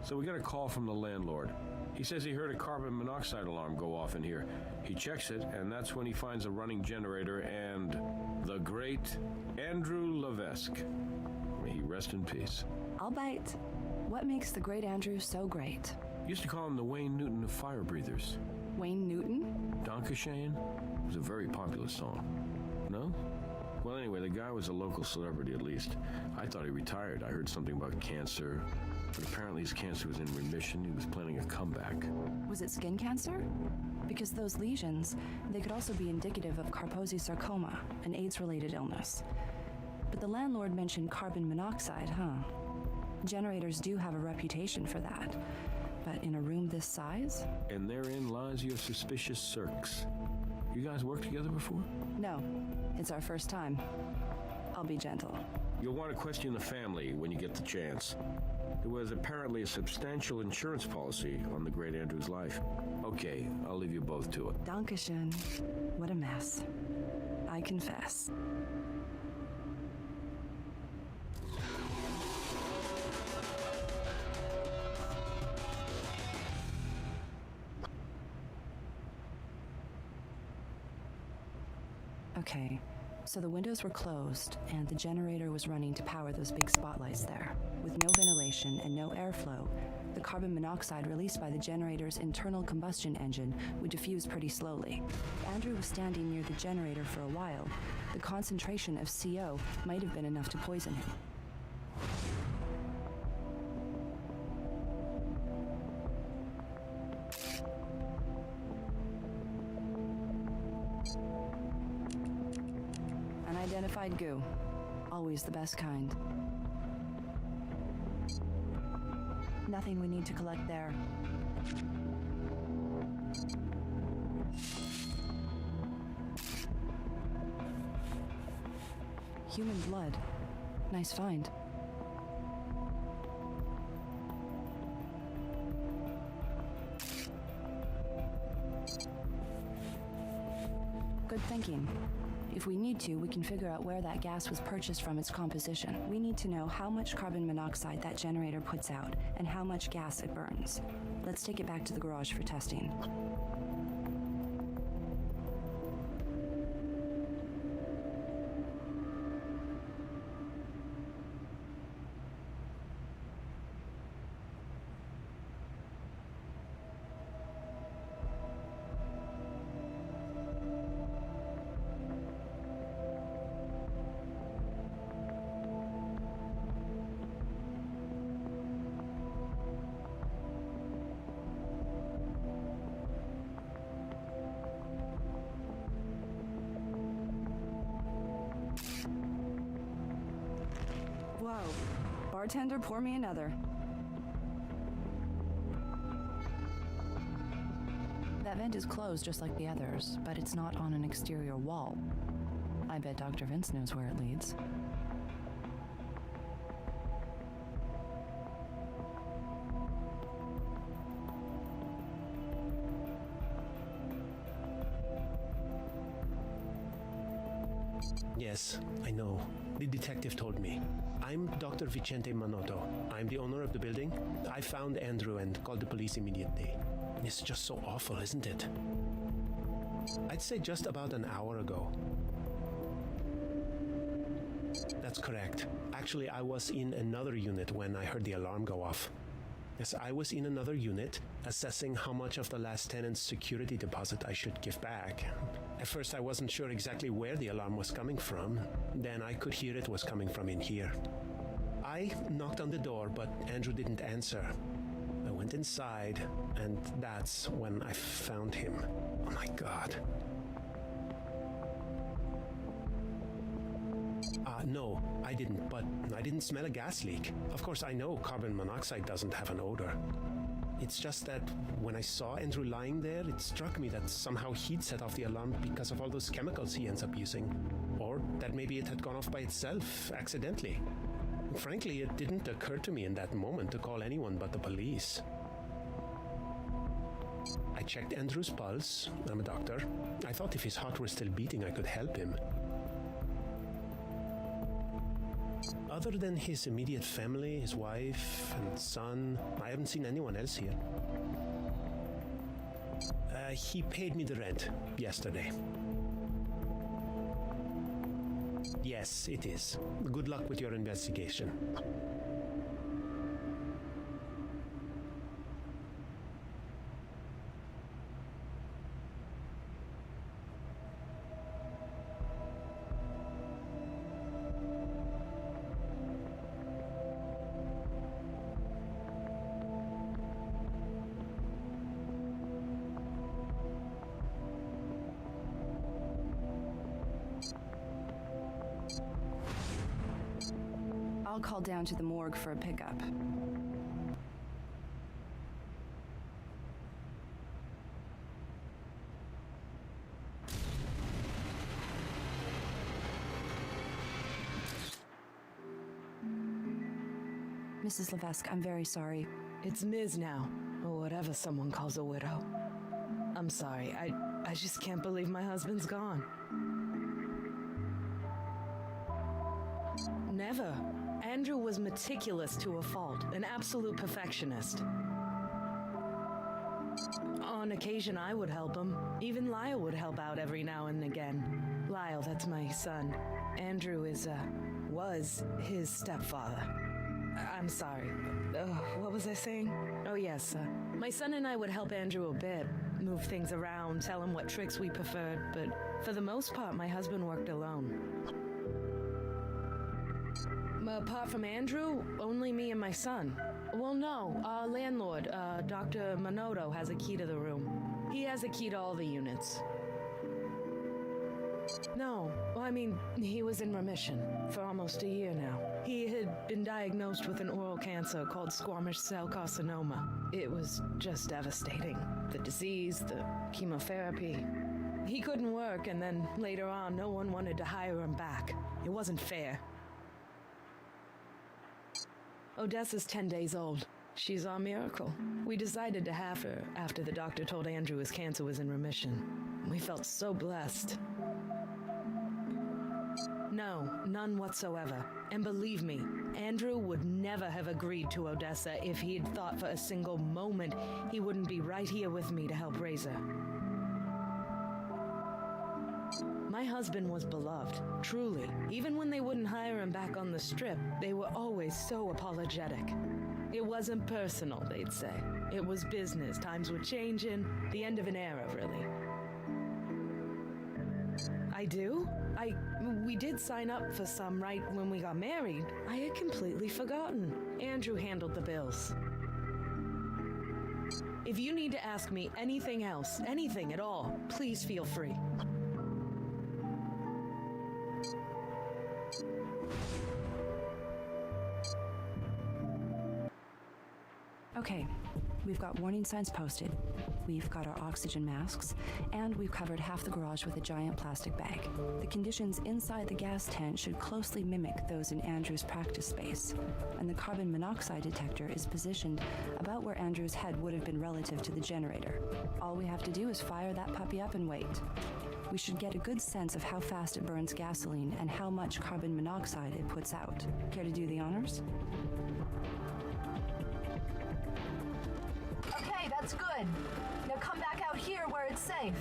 So we got a call from the landlord. He says he heard a carbon monoxide alarm go off in here. He checks it, and that's when he finds a running generator and the great Andrew Levesque. May he rest in peace. I'll bite. What makes the great Andrew so great? Used to call him the Wayne Newton of fire breathers. Wayne Newton? Dankeschön was a very popular song. No? Well, anyway, the guy was a local celebrity at least. I thought he retired. I heard something about cancer, but apparently his cancer was in remission. He was planning a comeback. Was it skin cancer? Because those lesions, they could also be indicative of Kaposi sarcoma, an AIDS-related illness. But the landlord mentioned carbon monoxide, huh? Generators do have a reputation for that. But in a room this size? And therein lies your suspicious circs. You guys worked together before? No, it's our first time. I'll be gentle. You'll want to question the family when you get the chance. There was apparently a substantial insurance policy on the great Andrew's life. Okay, I'll leave you both to it. Dankeschön. What a mess. I confess. Okay, so the windows were closed, and the generator was running to power those big spotlights there. With no ventilation and no airflow, the carbon monoxide released by the generator's internal combustion engine would diffuse pretty slowly. If Andrew was standing near the generator for a while, the concentration of CO might have been enough to poison him. Unidentified goo. Always the best kind. Nothing we need to collect there. Human blood. Nice find. Good thinking. If we need to, we can figure out where that gas was purchased from its composition. We need to know how much carbon monoxide that generator puts out and how much gas it burns. Let's take it back to the garage for testing. Whoa. Bartender, pour me another. That vent is closed just like the others, but it's not on an exterior wall. I bet Dr. Vince knows where it leads. Yes, I know. The detective told me. I'm Dr. Vicente Manotto. I'm the owner of the building. I found Andrew and called the police immediately. It's just so awful, isn't it? I'd say just about an hour ago. That's correct. Actually, I was in another unit when I heard the alarm go off. Yes, I was in another unit, assessing how much of the last tenant's security deposit I should give back. At first, I wasn't sure exactly where the alarm was coming from. Then I could hear it was coming from in here. I knocked on the door, but Andrew didn't answer. I went inside, and that's when I found him. Oh my God. No, I didn't, but I didn't smell a gas leak. Of course, I know carbon monoxide doesn't have an odor. It's just that when I saw Andrew lying there, it struck me that somehow he'd set off the alarm because of all those chemicals he ends up using. Or that maybe it had gone off by itself, accidentally. Frankly, it didn't occur to me in that moment to call anyone but the police. I checked Andrew's pulse. I'm a doctor. I thought if his heart were still beating, I could help him. Other than his immediate family, his wife and son, I haven't seen anyone else here. He paid me the rent yesterday. Yes, it is. Good luck with your investigation. I'll call down to the morgue for a pickup. Mrs. Levesque, I'm very sorry. It's Ms. now, or whatever someone calls a widow. I'm sorry, I just can't believe my husband's gone. Never. Andrew was meticulous to a fault, an absolute perfectionist. On occasion, I would help him. Even Lyle would help out every now and again. Lyle, that's my son. Andrew was his stepfather. I'm sorry. What was I saying? Oh, yes. My son and I would help Andrew a bit, move things around, tell him what tricks we preferred, but for the most part, my husband worked alone. Apart from Andrew, only me and my son. Well, no, our landlord, Dr. Manoto, has a key to the room. He has a key to all the units. No, well, I mean, he was in remission for almost a year now. He had been diagnosed with an oral cancer called squamous cell carcinoma. It was just devastating. The disease, the chemotherapy. He couldn't work, and then later on, no one wanted to hire him back. It wasn't fair. Odessa's 10 days old. She's our miracle. We decided to have her after the doctor told Andrew his cancer was in remission. We felt so blessed. No, none whatsoever. And believe me, Andrew would never have agreed to Odessa if he had thought for a single moment he wouldn't be right here with me to help raise her. My husband was beloved, truly. Even when they wouldn't hire him back on the strip, they were always so apologetic. It wasn't personal, they'd say. It was business. Times were changing. The end of an era, really. I do? We did sign up for some right when we got married. I had completely forgotten. Andrew handled the bills. If you need to ask me anything else, anything at all, please feel free. Okay, we've got warning signs posted, we've got our oxygen masks, and we've covered half the garage with a giant plastic bag. The conditions inside the gas tent should closely mimic those in Andrew's practice space, and the carbon monoxide detector is positioned about where Andrew's head would have been relative to the generator. All we have to do is fire that puppy up and wait. We should get a good sense of how fast it burns gasoline and how much carbon monoxide it puts out. Care to do the honors? Okay, that's good. Now come back out here where it's safe.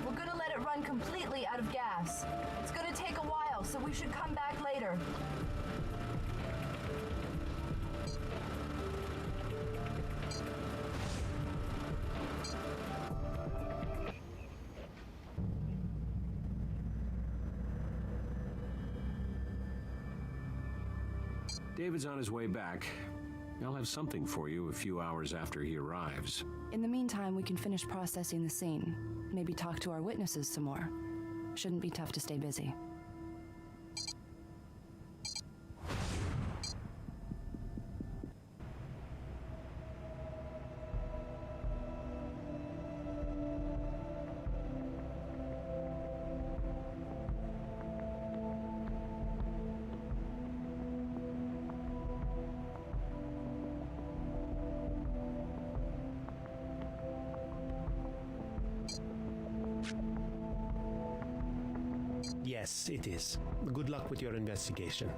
We're gonna let it run completely out of gas. It's gonna take a while, so we should come back later. David's on his way back. I'll have something for you a few hours after he arrives. In the meantime, we can finish processing the scene. Maybe talk to our witnesses some more. Shouldn't be tough to stay busy. Yes, it is. Good luck with your investigation.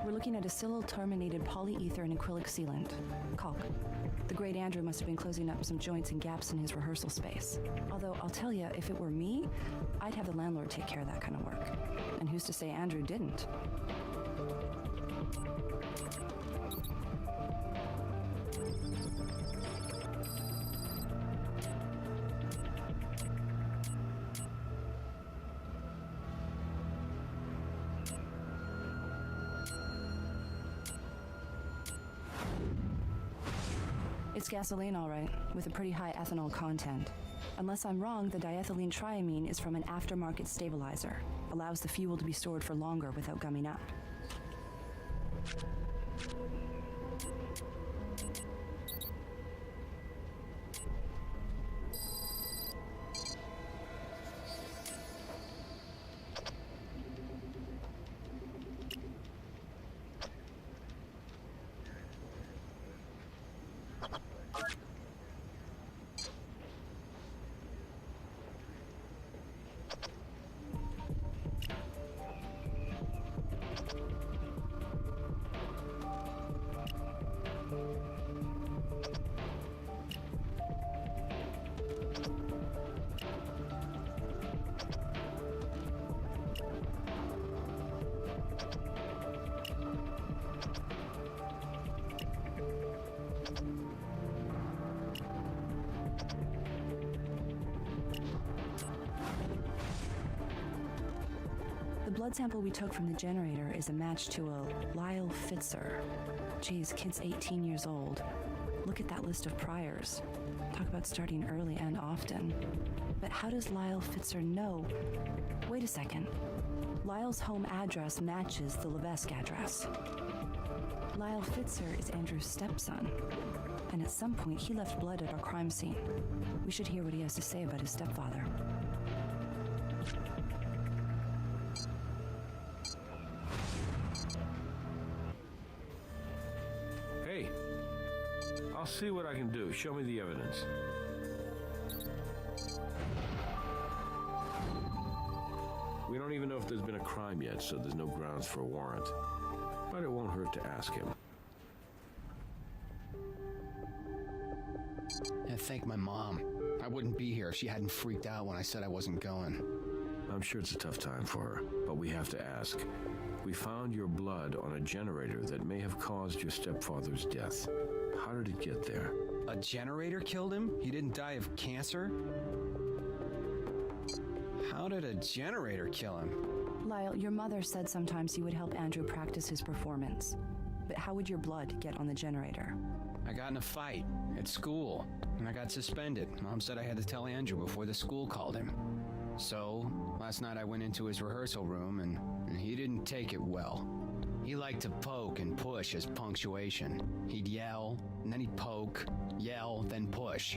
We're looking at a silyl-terminated polyether and acrylic sealant, caulk. The great Andrew must have been closing up some joints and gaps in his rehearsal space. Although, I'll tell you, if it were me, I'd have the landlord take care of that kind of work. And who's to say Andrew didn't? It's gasoline, all right, with a pretty high ethanol content. Unless I'm wrong, the diethylene triamine is from an aftermarket stabilizer. Allows the fuel to be stored for longer without gumming up. The blood sample we took from the generator is a match to a Lyle Fitzer. Geez, kid's 18 years old. Look at that list of priors. Talk about starting early and often. But how does Lyle Fitzer know? Wait a second. Lyle's home address matches the Levesque address. Lyle Fitzer is Andrew's stepson. And at some point, he left blood at our crime scene. We should hear what he has to say about his stepfather. Hey, I'll see what I can do. Show me the evidence. We don't even know if there's been a crime yet, so there's no grounds for a warrant. But it won't hurt to ask him. And thank my mom. I wouldn't be here if she hadn't freaked out when I said I wasn't going. I'm sure it's a tough time for her, but we have to ask. We found your blood on a generator that may have caused your stepfather's death. How did it get there? A generator killed him? He didn't die of cancer? How did a generator kill him? Lyle, your mother said sometimes you would help Andrew practice his performance. But how would your blood get on the generator? I got in a fight at school, and I got suspended. Mom said I had to tell Andrew before the school called him. So, last night I went into his rehearsal room, and he didn't take it well. He liked to poke and push as punctuation. He'd yell, and then he'd poke, yell, then push.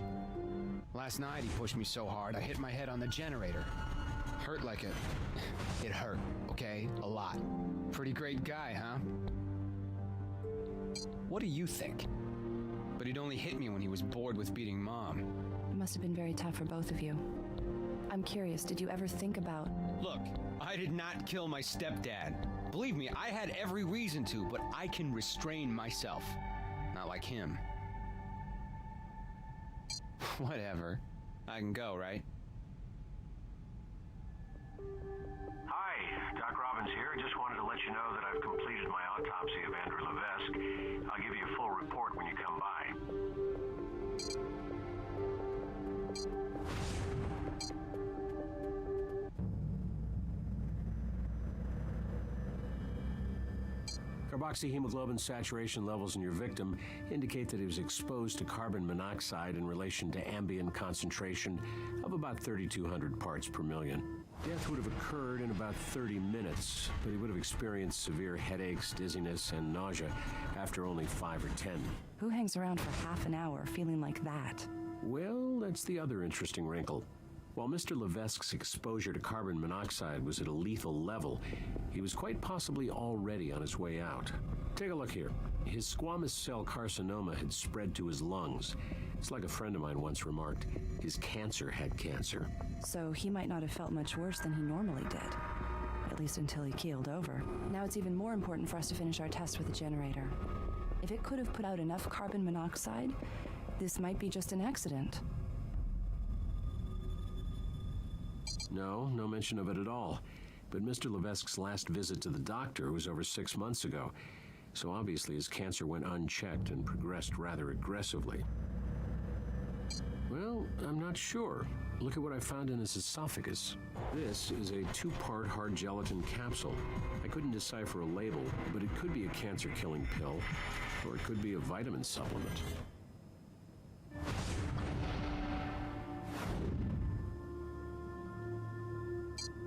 Last night he pushed me so hard I hit my head on the generator. Hurt like it hurt, okay? A lot. Pretty great guy, huh? What do you think? But he'd only hit me when he was bored with beating Mom. It must have been very tough for both of you. I'm curious, did you ever think about... Look, I did not kill my stepdad. Believe me, I had every reason to, but I can restrain myself. Not like him. Whatever. I can go, right? Hi, Doc Robbins here. I just wanted to let you know that I've completed my autopsy of Andrew Levesque. I'll give you a full report when you come by. Carboxyhemoglobin saturation levels in your victim indicate that he was exposed to carbon monoxide in relation to ambient concentration of about 3,200 parts per million. Death would have occurred in about 30 minutes, but he would have experienced severe headaches, dizziness, and nausea after only 5 or 10. Who hangs around for half an hour feeling like that? Well, that's the other interesting wrinkle. While Mr. Levesque's exposure to carbon monoxide was at a lethal level, he was quite possibly already on his way out. Take a look here. His squamous cell carcinoma had spread to his lungs. It's like a friend of mine once remarked, his cancer had cancer. So he might not have felt much worse than he normally did. At least until he keeled over. Now it's even more important for us to finish our test with the generator. If it could have put out enough carbon monoxide, this might be just an accident. No mention of it at all. But Mr. Levesque's last visit to the doctor was over 6 months ago, so obviously his cancer went unchecked and progressed rather aggressively. Well, I'm not sure. Look at what I found in his esophagus. This is a 2-part hard gelatin capsule. I couldn't decipher a label, but it could be a cancer-killing pill, or it could be a vitamin supplement.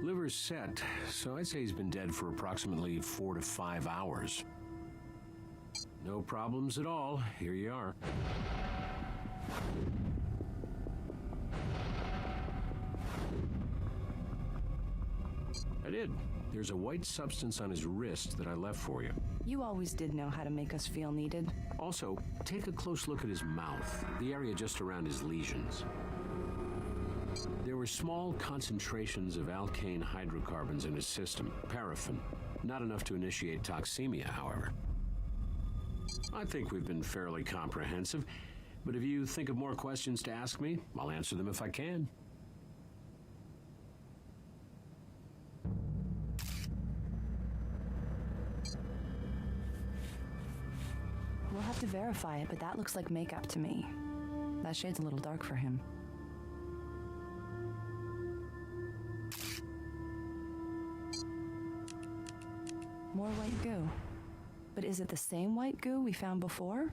Liver's set, so I'd say he's been dead for approximately 4 to 5 hours. No problems at all. Here you are. I did. There's a white substance on his wrist that I left for you. You always did know how to make us feel needed. Also, take a close look at his mouth, the area just around his lesions. There were small concentrations of alkane hydrocarbons in his system, paraffin. Not enough to initiate toxemia, however. I think we've been fairly comprehensive, but if you think of more questions to ask me, I'll answer them if I can. We'll have to verify it, but that looks like makeup to me. That shade's a little dark for him. More white goo. But is it the same white goo we found before?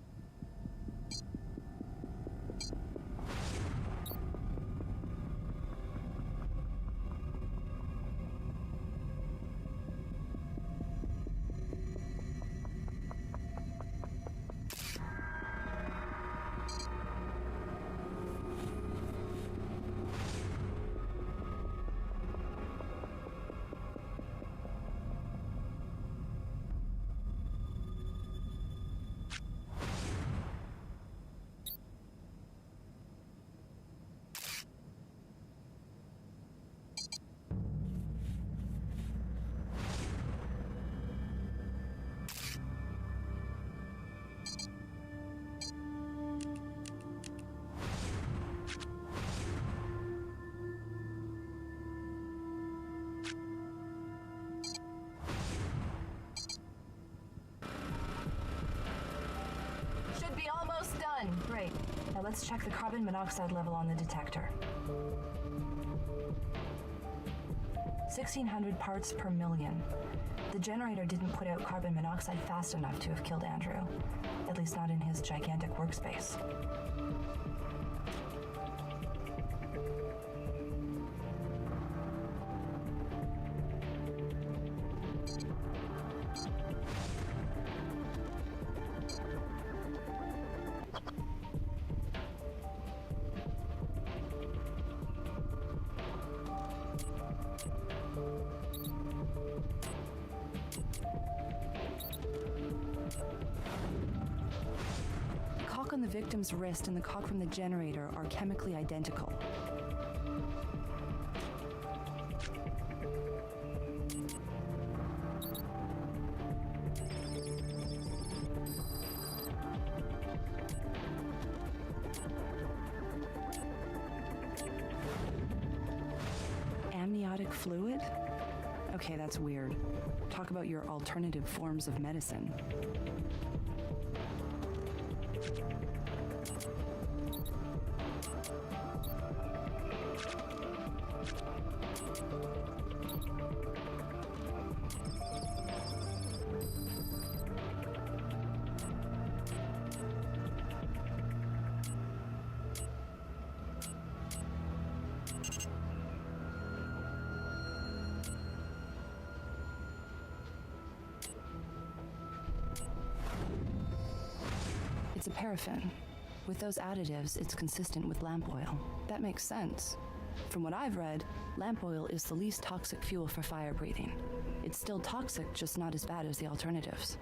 Great. Now let's check the carbon monoxide level on the detector. 1,600 parts per million. The generator didn't put out carbon monoxide fast enough to have killed Andrew. At least not in his gigantic workspace. The cock on the victim's wrist and the cock from the generator are chemically identical. Amniotic fluid? Okay, that's weird. Talk about your alternative forms of medicine. It's a paraffin. With those additives, it's consistent with lamp oil. That makes sense. From what I've read, lamp oil is the least toxic fuel for fire breathing. It's still toxic, just not as bad as the alternatives.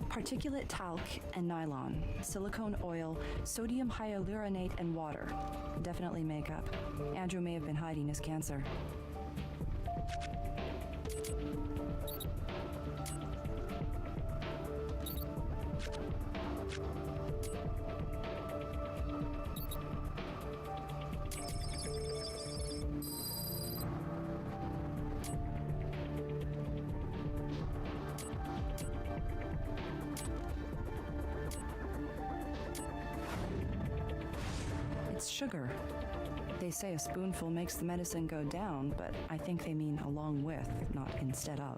Particulate talc and nylon, silicone oil, sodium hyaluronate, and water. Definitely makeup. Andrew may have been hiding his cancer. It's sugar. They say a spoonful makes the medicine go down, but I think they mean along with, not instead of.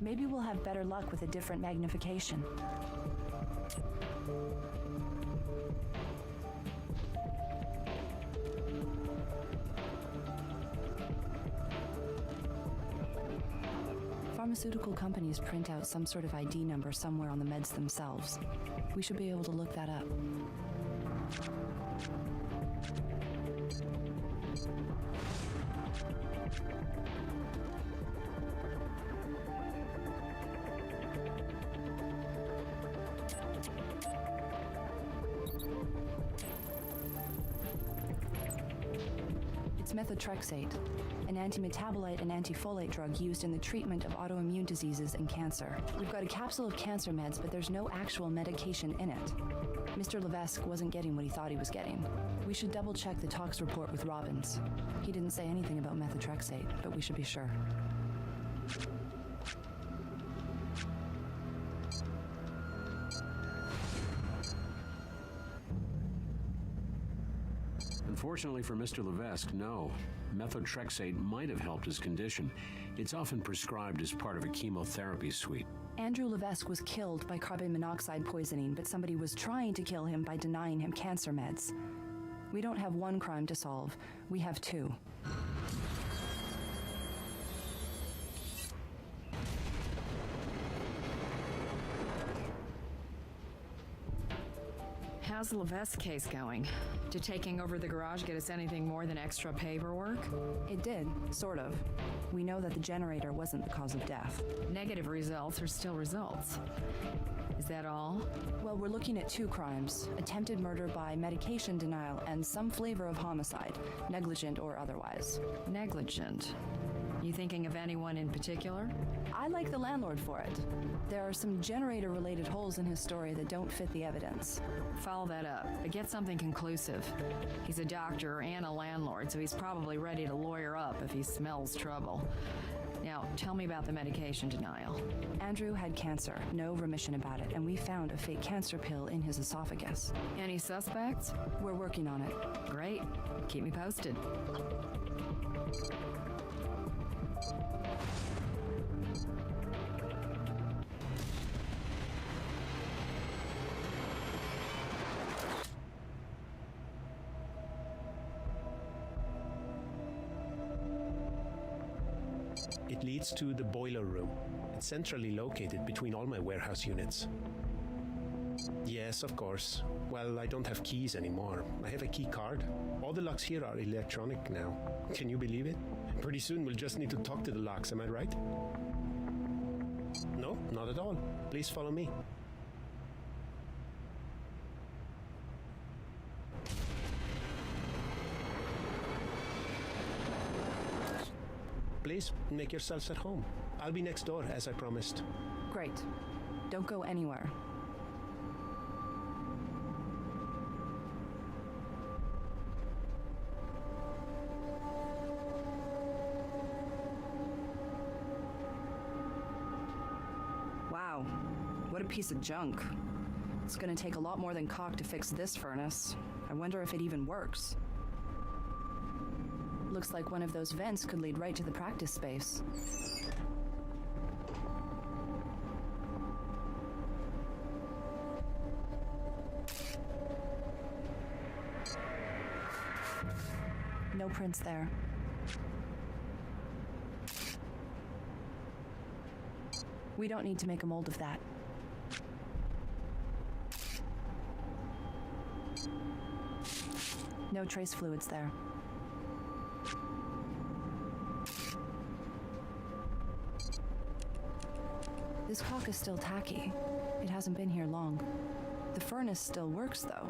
Maybe we'll have better luck with a different magnification. Pharmaceutical companies print out some sort of ID number somewhere on the meds themselves. We should be able to look that up. It's methotrexate, an antimetabolite and antifolate drug used in the treatment of autoimmune diseases and cancer. We've got a capsule of cancer meds, but there's no actual medication in it. Mr. Levesque wasn't getting what he thought he was getting. We should double-check the tox report with Robbins. He didn't say anything about methotrexate, but we should be sure. Unfortunately for Mr. Levesque, no. Methotrexate might have helped his condition. It's often prescribed as part of a chemotherapy suite. Andrew Levesque was killed by carbon monoxide poisoning, but somebody was trying to kill him by denying him cancer meds. We don't have one crime to solve. We have two. How's the Levesque case going? Did taking over the garage get us anything more than extra paperwork? It did, sort of. We know that the generator wasn't the cause of death. Negative results are still results. Is that all? Well, we're looking at two crimes: attempted murder by medication denial and some flavor of homicide, negligent or otherwise. Negligent. You thinking of anyone in particular? I like the landlord for it. There are some generator-related holes in his story that don't fit the evidence. Follow that up, but get something conclusive. He's a doctor and a landlord, so he's probably ready to lawyer up if he smells trouble. Now, tell me about the medication denial. Andrew had cancer, no remission about it, and we found a fake cancer pill in his esophagus. Any suspects? We're working on it. Great. Keep me posted. It leads to the boiler room. It's centrally located between all my warehouse units. Yes, of course. Well, I don't have keys anymore. I have a key card. All the locks here are electronic now. Can you believe it? Pretty soon we'll just need to talk to the locks, am I right? No, not at all. Please follow me. Please, make yourselves at home. I'll be next door, as I promised. Great. Don't go anywhere. Wow, what a piece of junk. It's gonna take a lot more than caulk to fix this furnace. I wonder if it even works. Looks like one of those vents could lead right to the practice space. No prints there. We don't need to make a mold of that. No trace fluids there. This caulk is still tacky. It hasn't been here long. The furnace still works, though.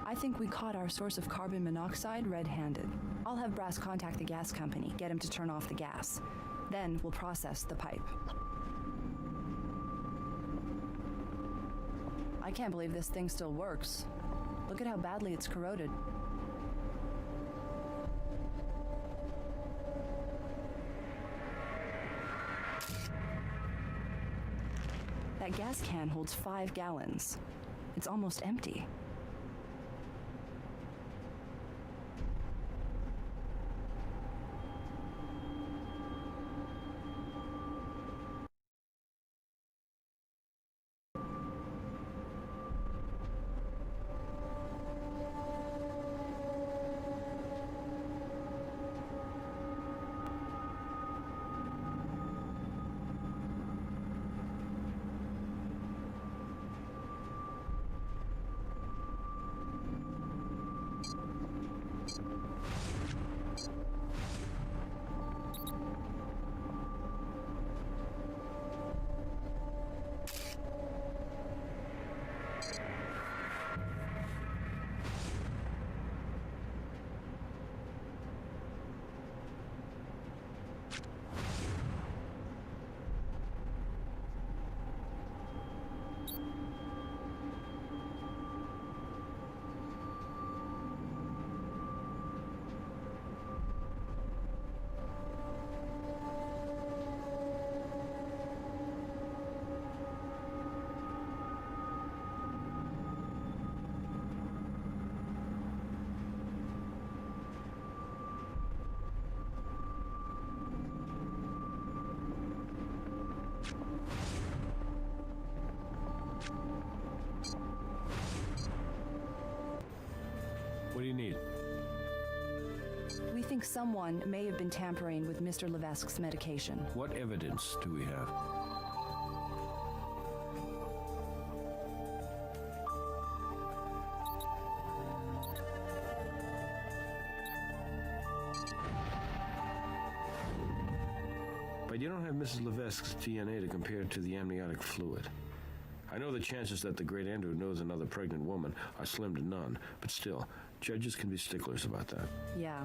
I think we caught our source of carbon monoxide red-handed. I'll have Brass contact the gas company, get him to turn off the gas. Then we'll process the pipe. I can't believe this thing still works. Look at how badly it's corroded. That gas can holds 5 gallons. It's almost empty. What do you need? We think someone may have been tampering with Mr. Levesque's medication. What evidence do we have? But you don't have Mrs. Levesque's DNA to compare to the amniotic fluid. I know the chances that the great Andrew knows another pregnant woman are slim to none, but still, judges can be sticklers about that. Yeah.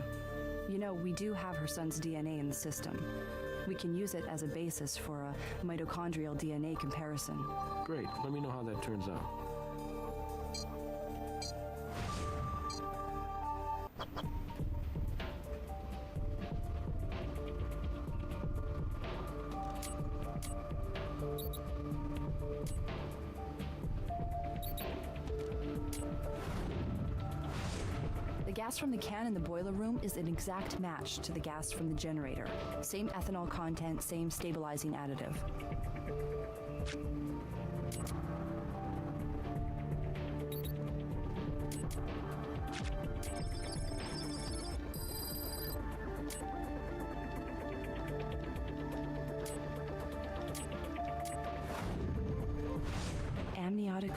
You know, we do have her son's DNA in the system. We can use it as a basis for a mitochondrial DNA comparison. Great. Let me know how that turns out. The gas from the can in the boiler room is an exact match to the gas from the generator. Same ethanol content, same stabilizing additive.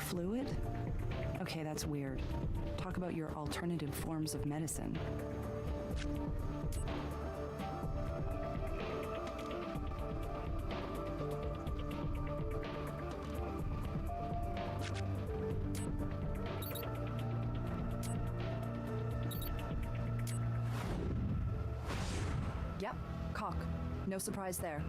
fluid? Okay, that's weird. Talk about your alternative forms of medicine. Yep, cock. No surprise there.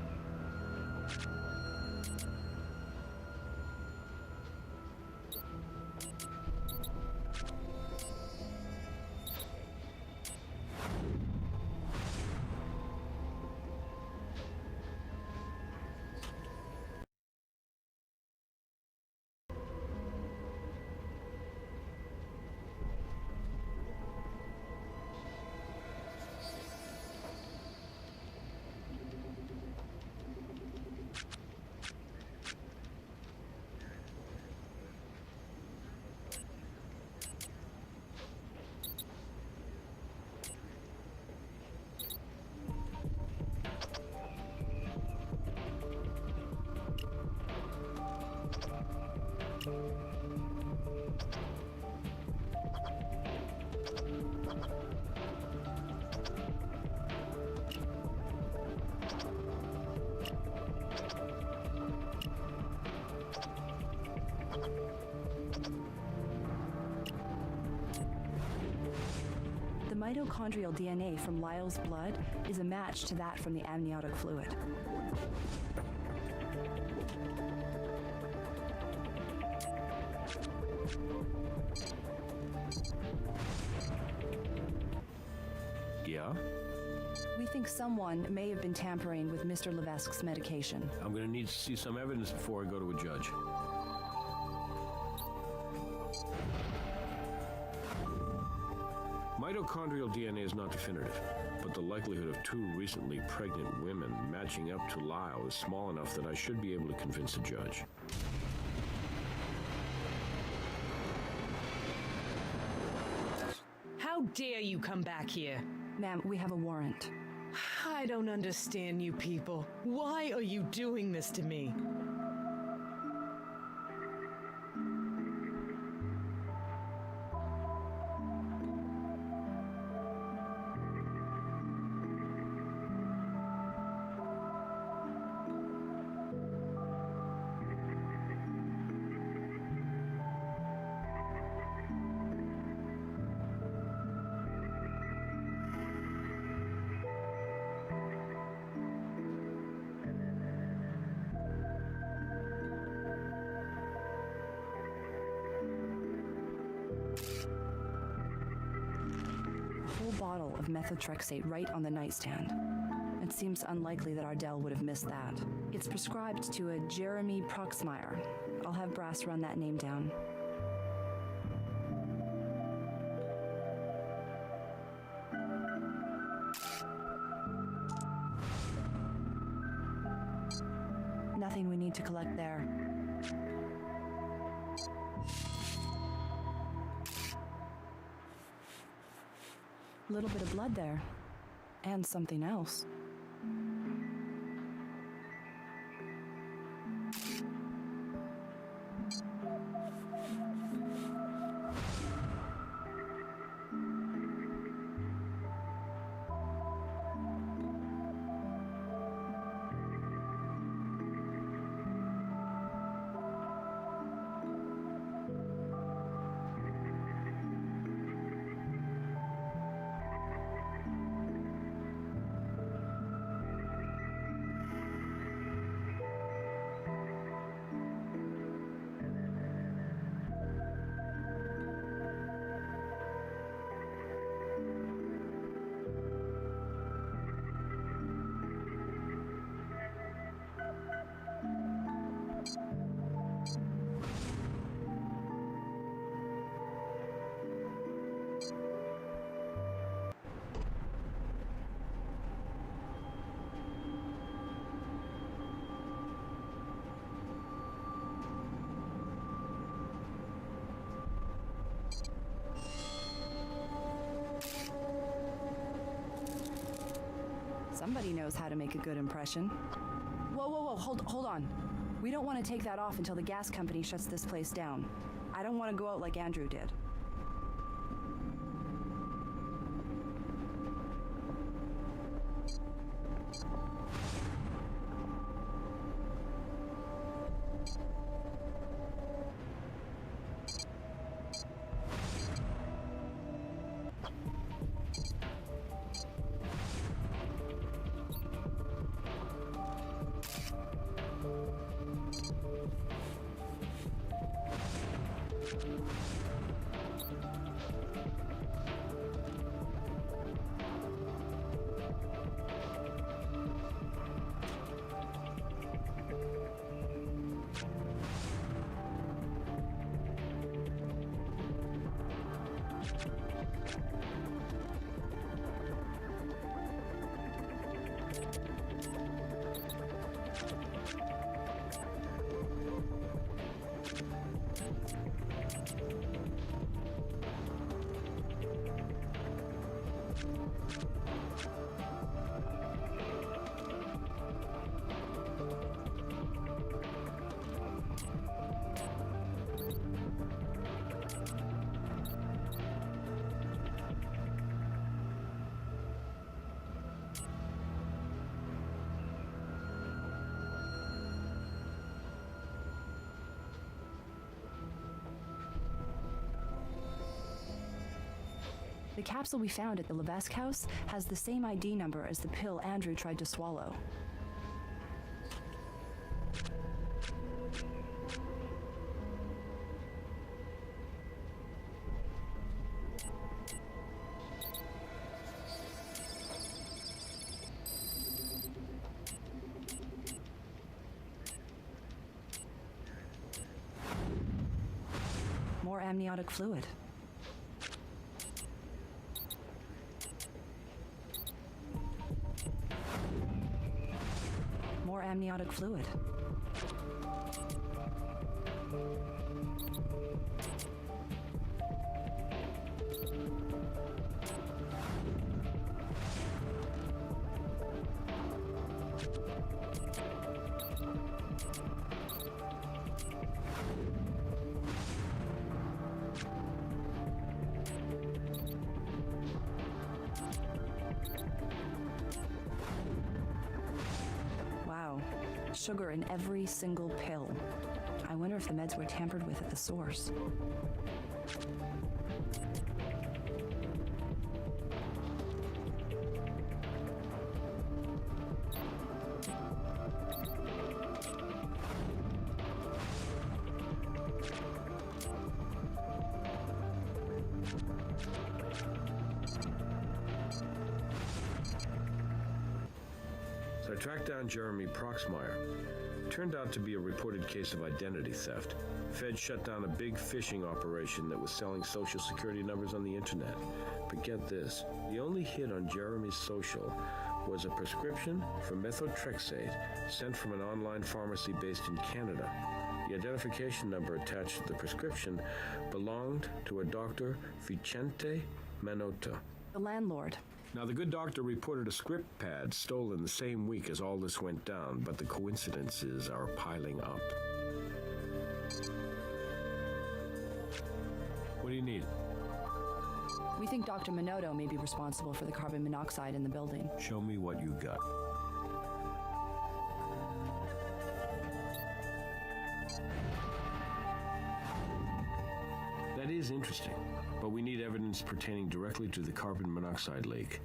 The mitochondrial DNA from Lyle's blood is a match to that from the amniotic fluid. Yeah? We think someone may have been tampering with Mr. Levesque's medication. I'm gonna need to see some evidence before I go to a judge. Mitochondrial DNA is not definitive, but the likelihood of two recently pregnant women matching up to Lyle is small enough that I should be able to convince a judge. How dare you come back here? Ma'am, we have a warrant. I don't understand you people. Why are you doing this to me? Bottle of methotrexate right on the nightstand. It seems unlikely that Ardell would have missed that. It's prescribed to a Jeremy Proxmire. I'll have Brass run that name down. Nothing we need to collect there. A little bit of blood there. And something else. Somebody knows how to make a good impression. Whoa, hold on. We don't want to take that off until the gas company shuts this place down. I don't want to go out like Andrew did. The capsule we found at the Levesque house has the same ID number as the pill Andrew tried to swallow. More amniotic fluid. More amniotic fluid. Wow, sugar in every single pill. I wonder if the meds were tampered with at the source. So I tracked down Jeremy Proxmire. Turned out to be a reported case of identity theft. Feds shut down a big phishing operation that was selling social security numbers on the internet. But get this, the only hit on Jeremy's social was a prescription for methotrexate sent from an online pharmacy based in Canada. The identification number attached to the prescription belonged to a Dr. Vicente Manota. The landlord. Now, the good doctor reported a script pad stolen the same week as all this went down, but the coincidences are piling up. What do you need? We think Dr. Minoto may be responsible for the carbon monoxide in the building. Show me what you got. That is interesting, but we need evidence pertaining directly to the carbon monoxide leak.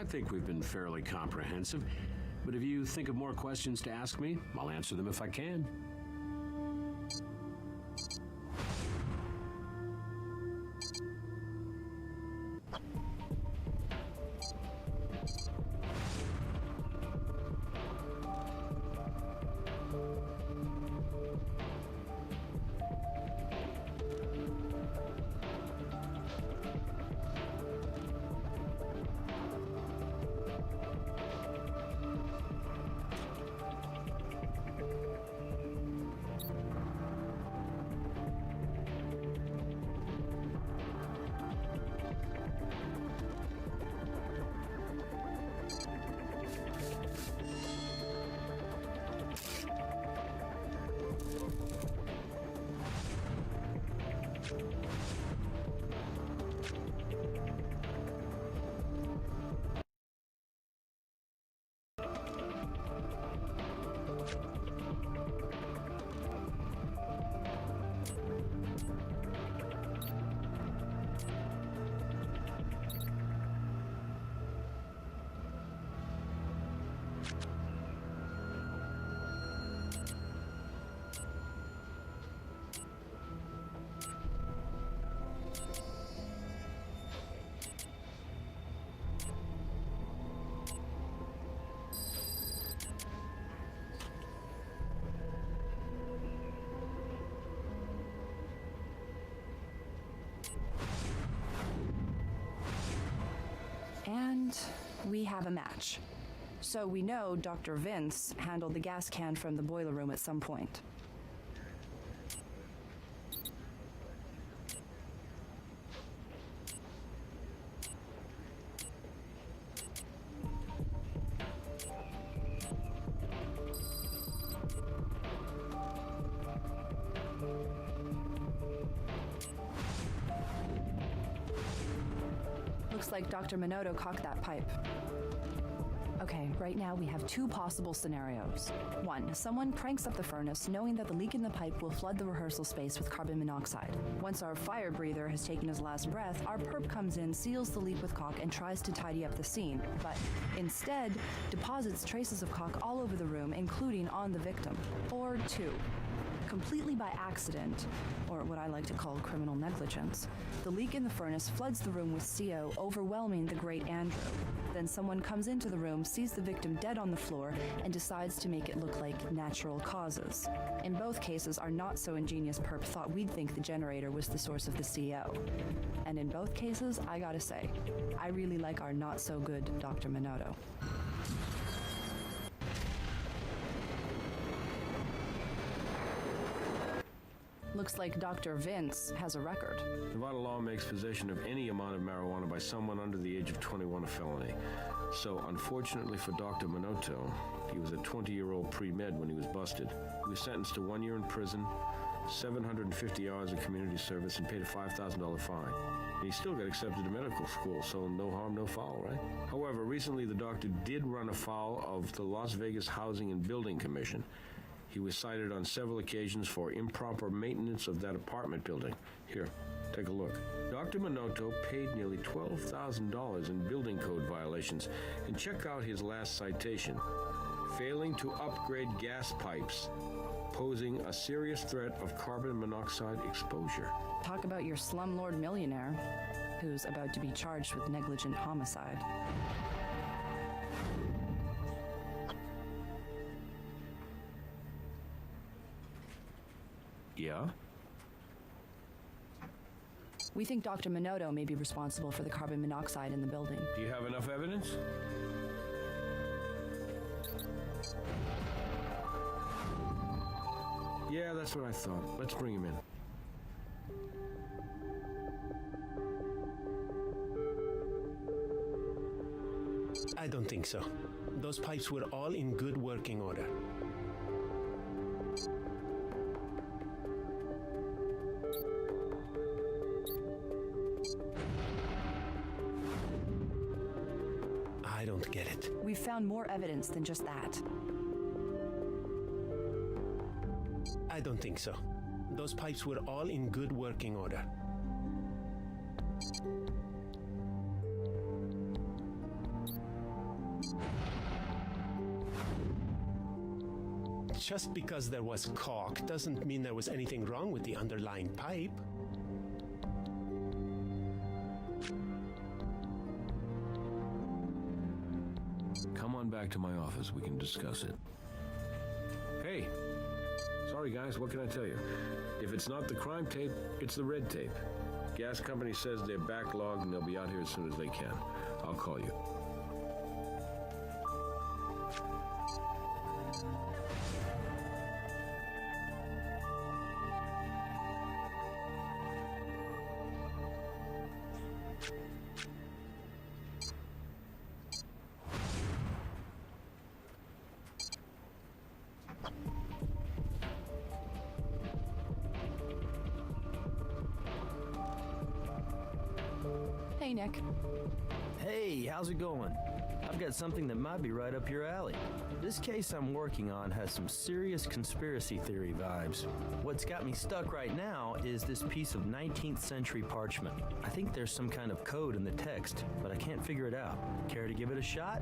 think we've been fairly comprehensive, but if you think of more questions to ask me, I'll answer them if I can. And we have a match. So we know Dr. Vince handled the gas can from the boiler room at some point. Looks like Dr. Minotto cocked that pipe. Okay, right now we have two possible scenarios. One, someone cranks up the furnace knowing that the leak in the pipe will flood the rehearsal space with carbon monoxide. Once our fire breather has taken his last breath, our perp comes in, seals the leak with caulk, and tries to tidy up the scene, but instead deposits traces of caulk all over the room, including on the victim. Or two, completely by accident, or what I like to call criminal negligence, the leak in the furnace floods the room with CO, overwhelming the great Andrew. Then someone comes into the room, sees the victim dead on the floor, and decides to make it look like natural causes. In both cases, our not-so-ingenious perp thought we'd think the generator was the source of the CO. And in both cases, I gotta say, I really like our not-so-good Dr. Minotto. Looks like Dr. Vince has a record. Nevada law makes possession of any amount of marijuana by someone under the age of 21 a felony. So, unfortunately for Dr. Minotto, he was a 20-year-old pre-med when he was busted. He was sentenced to 1 year in prison, 750 hours of community service, and paid a $5,000 fine. And he still got accepted to medical school, so no harm, no foul, right? However, recently the doctor did run afoul of the Las Vegas Housing and Building Commission. He was cited on several occasions for improper maintenance of that apartment building. Here, take a look. Dr. Minotto paid nearly $12,000 in building code violations. And check out his last citation. Failing to upgrade gas pipes, posing a serious threat of carbon monoxide exposure. Talk about your slumlord millionaire, who's about to be charged with negligent homicide. Yeah? We think Dr. Minotto may be responsible for the carbon monoxide in the building. Do you have enough evidence? Yeah, that's what I thought. Let's bring him in. I don't think so. Those pipes were all in good working order. I don't get it. We've found more evidence than just that. I don't think so. Those pipes were all in good working order. Just because there was caulk doesn't mean there was anything wrong with the underlying pipe. Come on back to my office. We can discuss it. Hey, sorry guys, what can I tell you? If it's not the crime tape, it's the red tape. Gas company says they're backlogged and they'll be out here as soon as they can. I'll call you. Hey, Nick. Hey, how's it going? I've got something that might be right up your alley. This case I'm working on has some serious conspiracy theory vibes. What's got me stuck right now is this piece of 19th century parchment. I think there's some kind of code in the text, but I can't figure it out. Care to give it a shot?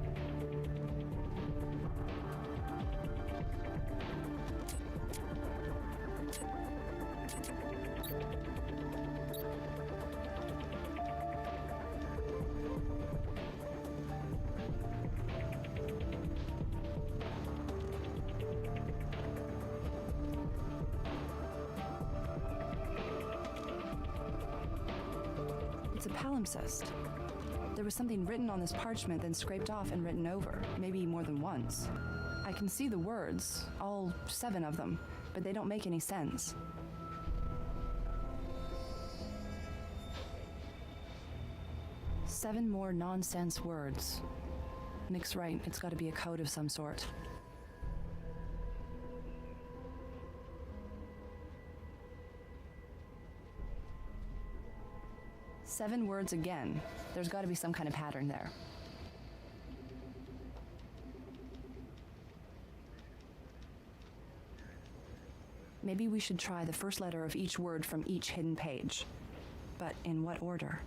It's a palimpsest. There was something written on this parchment, then scraped off and written over, maybe more than once. I can see the words, all 7 of them, but they don't make any sense. Seven more nonsense words. Nick's right, it's gotta be a code of some sort. Seven words again. There's gotta be some kind of pattern there. Maybe we should try the first letter of each word from each hidden page. But in what order?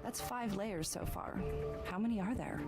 That's 5 layers so far. How many are there?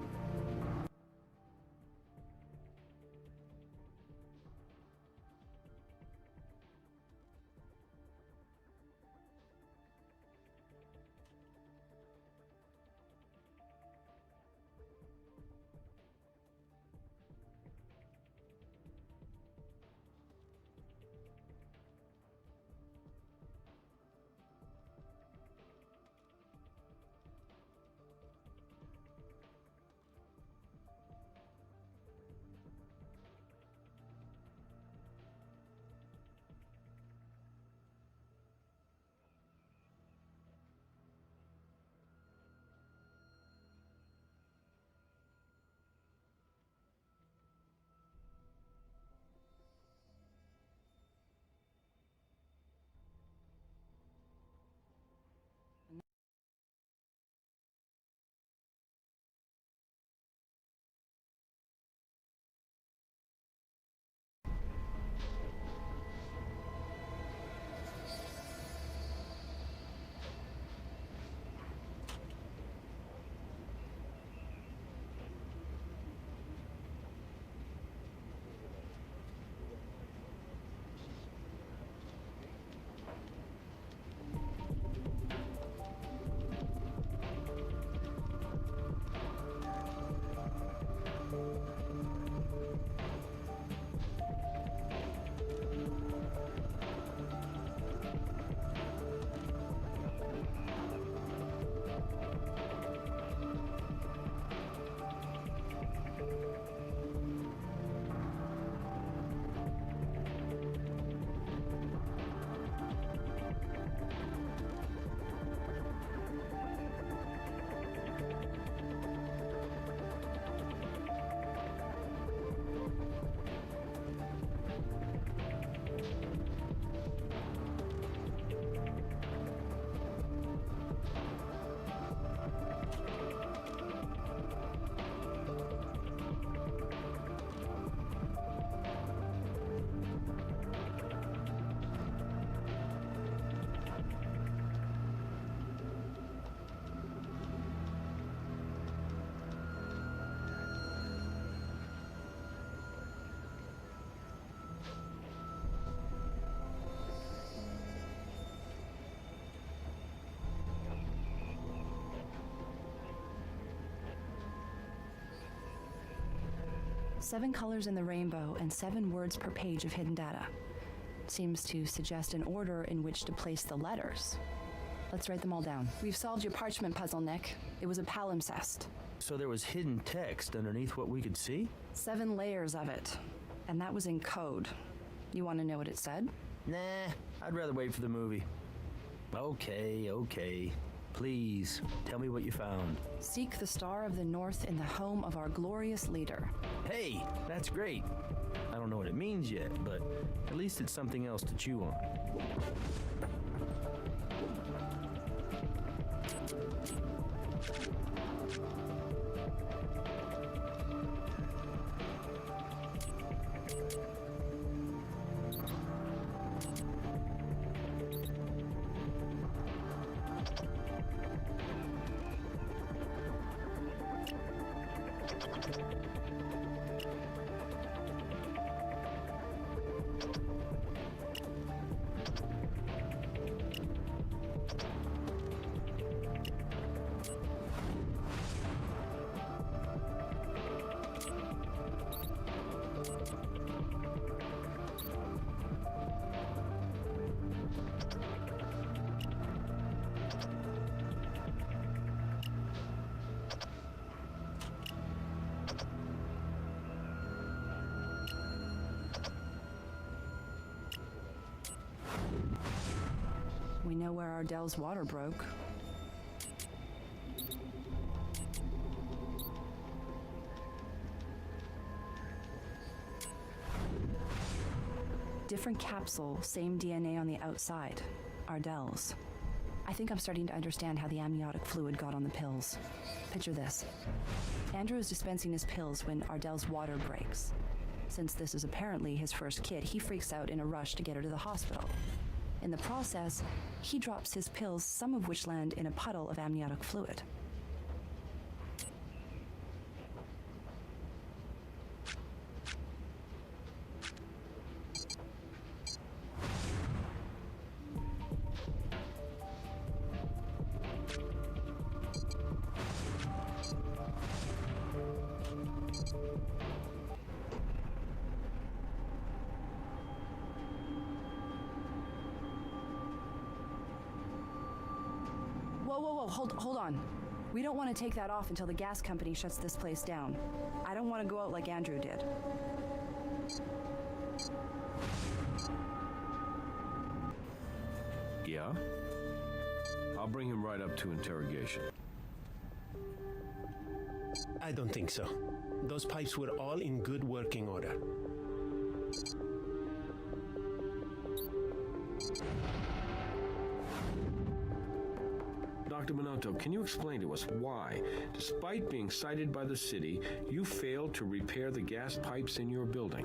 7 colors in the rainbow and 7 words per page of hidden data. Seems to suggest an order in which to place the letters. Let's write them all down. We've solved your parchment puzzle, Nick. It was a palimpsest. So there was hidden text underneath what we could see? 7 layers of it. And that was in code. You want to know what it said? Nah, I'd rather wait for the movie. Okay. Please, tell me what you found. Seek the Star of the North in the home of our glorious leader. Hey, that's great. I don't know what it means yet, but at least it's something else to chew on. We know where Ardell's water broke. Different capsule, same DNA on the outside. Ardell's. I think I'm starting to understand how the amniotic fluid got on the pills. Picture this. Andrew is dispensing his pills when Ardell's water breaks. Since this is apparently his first kid, he freaks out in a rush to get her to the hospital. In the process, he drops his pills, some of which land in a puddle of amniotic fluid. Whoa, hold on. We don't want to take that off until the gas company shuts this place down. I don't want to go out like Andrew did. Yeah? I'll bring him right up to interrogation. I don't think so. Those pipes were all in good working order. Dr. Minotto, can you explain to us why, despite being cited by the city, you failed to repair the gas pipes in your building?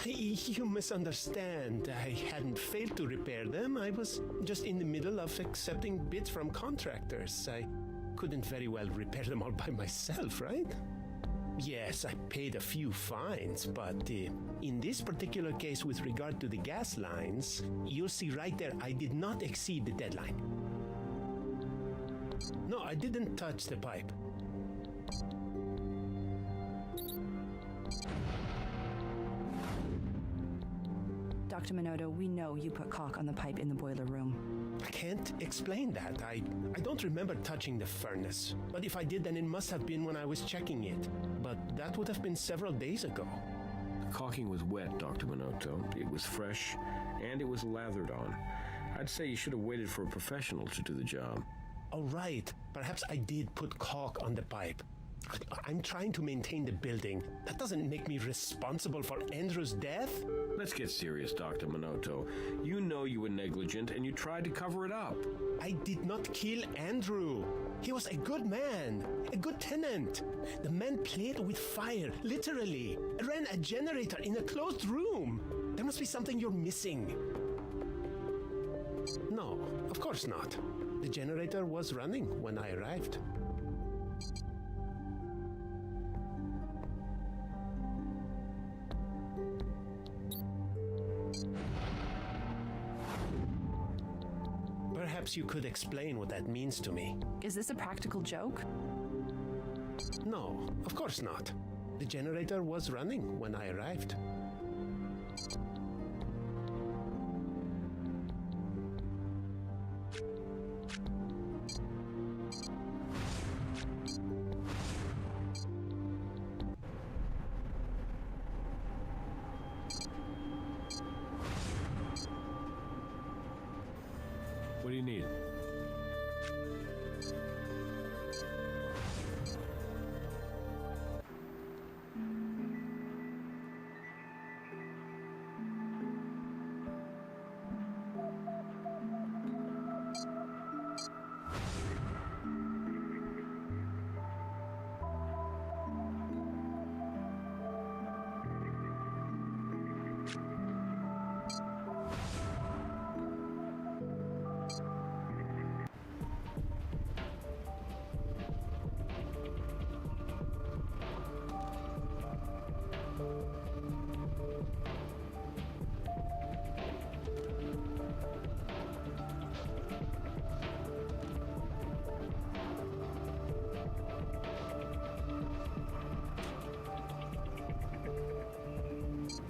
You misunderstand. I hadn't failed to repair them. I was just in the middle of accepting bids from contractors. I couldn't very well repair them all by myself, right? Yes, I paid a few fines, but in this particular case with regard to the gas lines, you'll see right there I did not exceed the deadline. No, I didn't touch the pipe. Dr. Minotto, we know you put caulk on the pipe in the boiler room. I can't explain that. I don't remember touching the furnace. But if I did, then it must have been when I was checking it. But that would have been several days ago. The caulking was wet, Dr. Minotto. It was fresh, and it was lathered on. I'd say you should have waited for a professional to do the job. Oh, right. Perhaps I did put caulk on the pipe. I'm trying to maintain the building. That doesn't make me responsible for Andrew's death. Let's get serious, Dr. Minotto. You know you were negligent, and you tried to cover it up. I did not kill Andrew. He was a good man, a good tenant. The man played with fire, literally. Ran a generator in a closed room. There must be something you're missing. No, of course not. The generator was running when I arrived. Perhaps you could explain what that means to me. Is this a practical joke? No, of course not. The generator was running when I arrived. What do you need?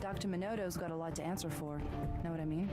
Dr. Minotto's got a lot to answer for. Know what I mean?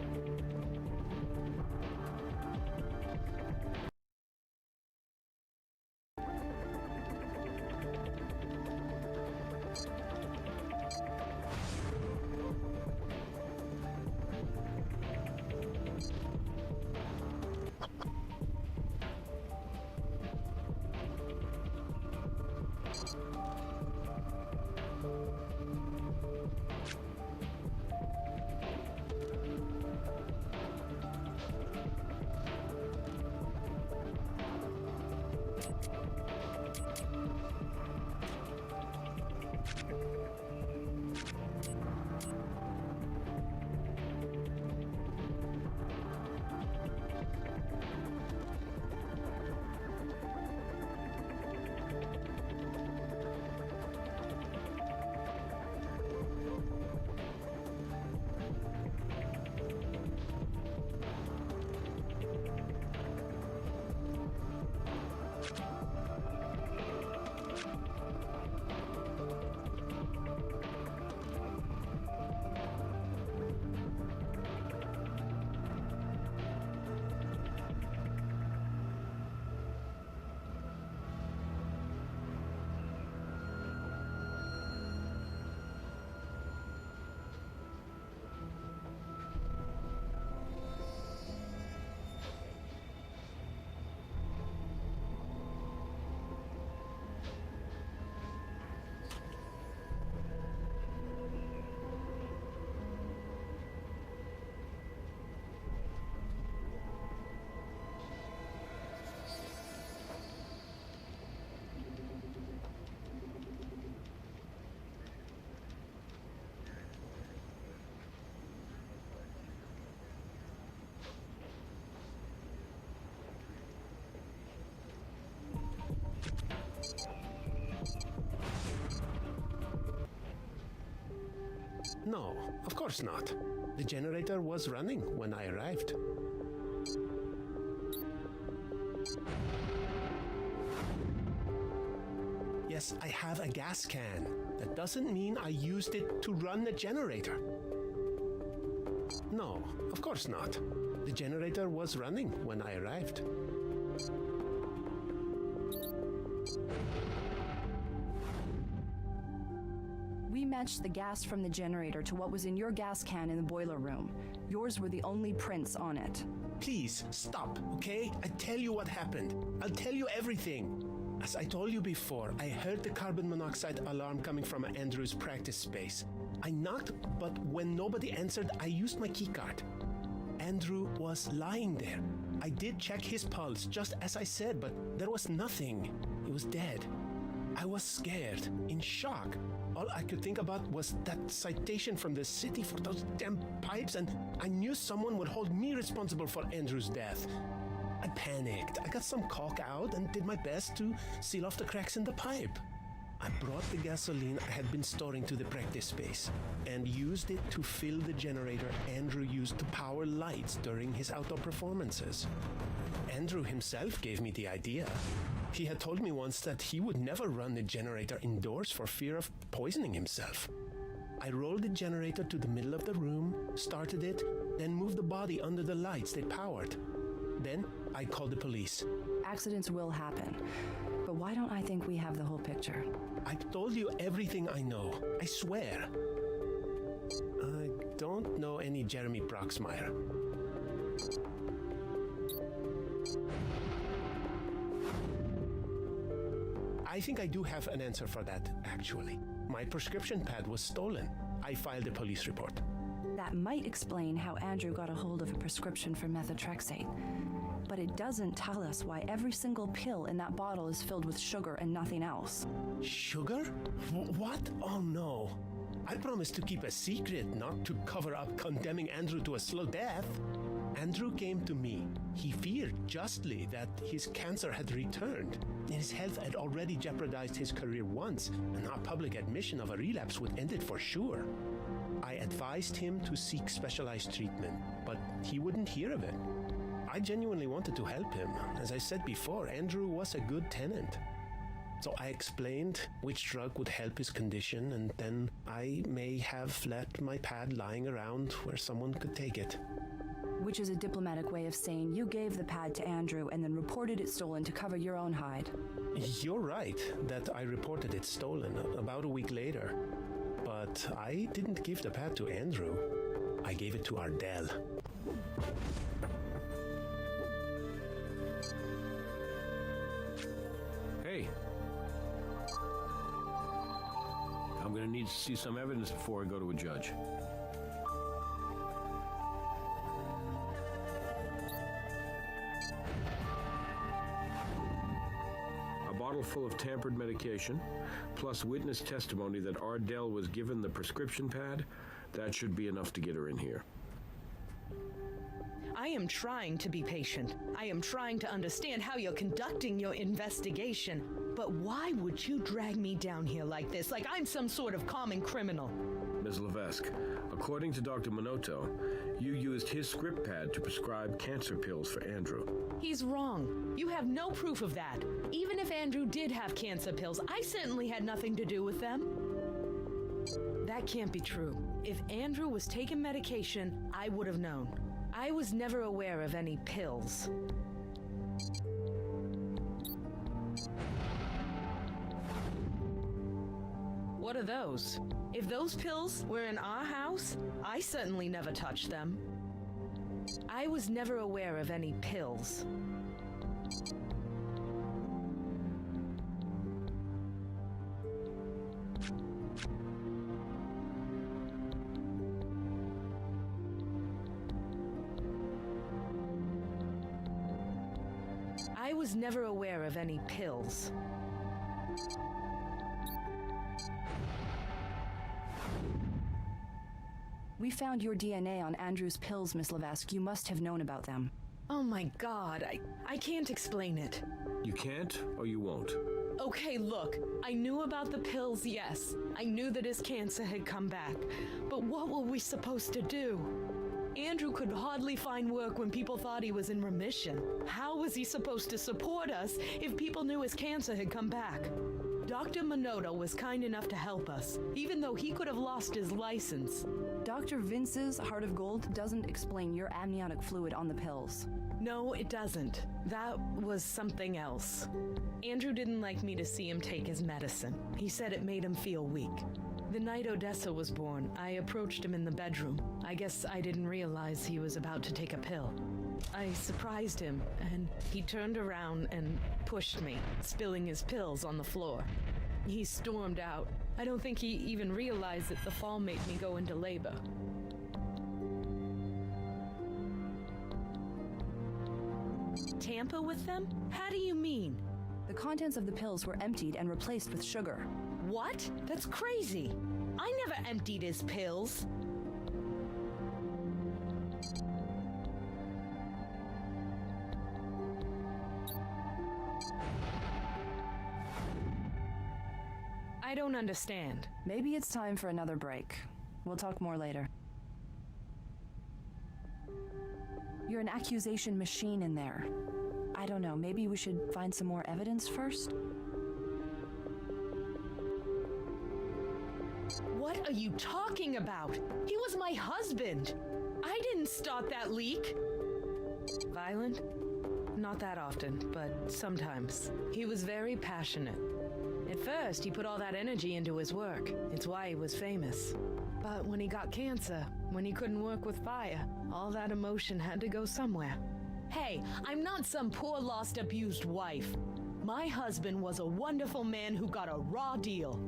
No, of course not. The generator was running when I arrived. Yes, I have a gas can. That doesn't mean I used it to run the generator. No, of course not. The generator was running when I arrived. We matched the gas from the generator to what was in your gas can in the boiler room. Yours were the only prints on it. Please, stop, okay? I tell you what happened. I'll tell you everything. As I told you before, I heard the carbon monoxide alarm coming from Andrew's practice space. I knocked, but when nobody answered, I used my keycard. Andrew was lying there. I did check his pulse, just as I said, but there was nothing. He was dead. I was scared, in shock. All I could think about was that citation from the city for those damn pipes, and I knew someone would hold me responsible for Andrew's death. I panicked. I got some caulk out and did my best to seal off the cracks in the pipe. I brought the gasoline I had been storing to the practice space and used it to fill the generator Andrew used to power lights during his outdoor performances. Andrew himself gave me the idea. He had told me once that he would never run the generator indoors for fear of poisoning himself. I rolled the generator to the middle of the room, started it, then moved the body under the lights that powered. Then I called the police. Accidents will happen, but why don't I think we have the whole picture? I've told you everything I know, I swear. I don't know any Jeremy Broxmeyer. I think I do have an answer for that, actually. My prescription pad was stolen. I filed a police report. That might explain how Andrew got a hold of a prescription for methotrexate. But it doesn't tell us why every single pill in that bottle is filled with sugar and nothing else. Sugar? What? Oh no. I promised to keep a secret, not to cover up condemning Andrew to a slow death. Andrew came to me. He feared justly that his cancer had returned, and his health had already jeopardized his career once, and our public admission of a relapse would end it for sure. I advised him to seek specialized treatment, but he wouldn't hear of it. I genuinely wanted to help him. As I said before, Andrew was a good tenant. So I explained which drug would help his condition, and then I may have left my pad lying around where someone could take it. Which is a diplomatic way of saying you gave the pad to Andrew and then reported it stolen to cover your own hide. You're right that I reported it stolen about a week later. But I didn't give the pad to Andrew. I gave it to Ardell. Hey. I'm gonna need to see some evidence before I go to a judge. A bottle full of tampered medication, plus witness testimony that Ardell was given the prescription pad, that should be enough to get her in here. I am trying to be patient. I am trying to understand how you're conducting your investigation. But why would you drag me down here like this, like I'm some sort of common criminal? Ms. Levesque, according to Dr. Minotto, you used his script pad to prescribe cancer pills for Andrew. He's wrong. You have no proof of that. Even if Andrew did have cancer pills, I certainly had nothing to do with them. That can't be true. If Andrew was taking medication, I would have known. I was never aware of any pills. What are those? If those pills were in our house, I certainly never touched them. I was never aware of any pills. I was never aware of any pills. We found your DNA on Andrew's pills, Miss Levesque. You must have known about them. Oh my God, I can't explain it. You can't, or you won't? Okay, look, I knew about the pills, yes. I knew that his cancer had come back. But what were we supposed to do? Andrew could hardly find work when people thought he was in remission. How was he supposed to support us if people knew his cancer had come back? Dr. Minotto was kind enough to help us, even though he could have lost his license. Dr. Vince's Heart of Gold doesn't explain your amniotic fluid on the pills. No, it doesn't. That was something else. Andrew didn't like me to see him take his medicine. He said it made him feel weak. The night Odessa was born, I approached him in the bedroom. I guess I didn't realize he was about to take a pill. I surprised him, and he turned around and pushed me, spilling his pills on the floor. He stormed out. I don't think he even realized that the fall made me go into labor. Tamper with them? How do you mean? The contents of the pills were emptied and replaced with sugar. What? That's crazy. I never emptied his pills. I don't understand. Maybe it's time for another break. We'll talk more later. You're an accusation machine in there. I don't know, maybe we should find some more evidence first? What are you talking about? He was my husband. I didn't start that leak. Violent? Not that often, but sometimes. He was very passionate. At first, he put all that energy into his work. It's why he was famous. But when he got cancer, when he couldn't work with fire, all that emotion had to go somewhere. Hey, I'm not some poor, lost, abused wife. My husband was a wonderful man who got a raw deal.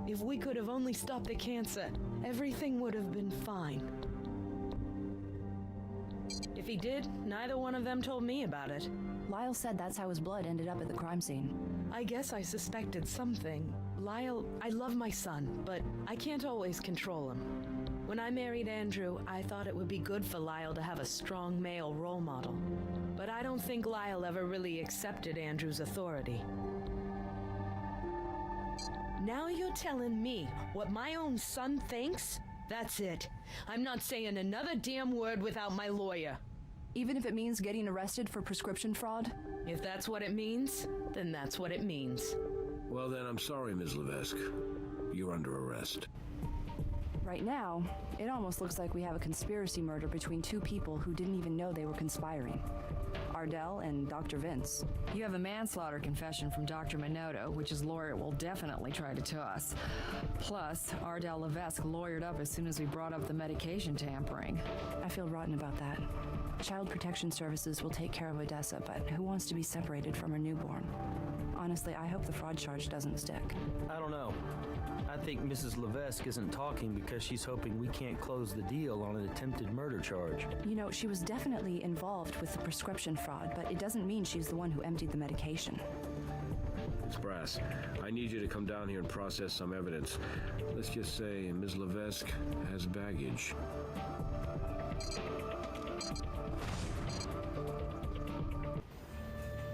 If we could have only stopped the cancer, everything would have been fine. If he did, neither one of them told me about it. Lyle said that's how his blood ended up at the crime scene. I guess I suspected something. Lyle, I love my son, but I can't always control him. When I married Andrew, I thought it would be good for Lyle to have a strong male role model. But I don't think Lyle ever really accepted Andrew's authority. Now you're telling me what my own son thinks? That's it. I'm not saying another damn word without my lawyer. Even if it means getting arrested for prescription fraud? If that's what it means, then that's what it means. Well, then, I'm sorry, Ms. Levesque. You're under arrest. Right now, it almost looks like we have a conspiracy murder between two people who didn't even know they were conspiring. Ardell and Dr. Vince. You have a manslaughter confession from Dr. Minotto, which his lawyer will definitely try to toss. Plus, Ardell Levesque lawyered up as soon as we brought up the medication tampering. I feel rotten about that. Child Protection Services will take care of Odessa, but who wants to be separated from her newborn? Honestly, I hope the fraud charge doesn't stick. I don't know. I think Mrs. Levesque isn't talking because she's hoping we can't close the deal on an attempted murder charge. You know, she was definitely involved with the prescription fraud, but it doesn't mean she's the one who emptied the medication. It's Brass. I need you to come down here and process some evidence. Let's just say Ms. Levesque has baggage.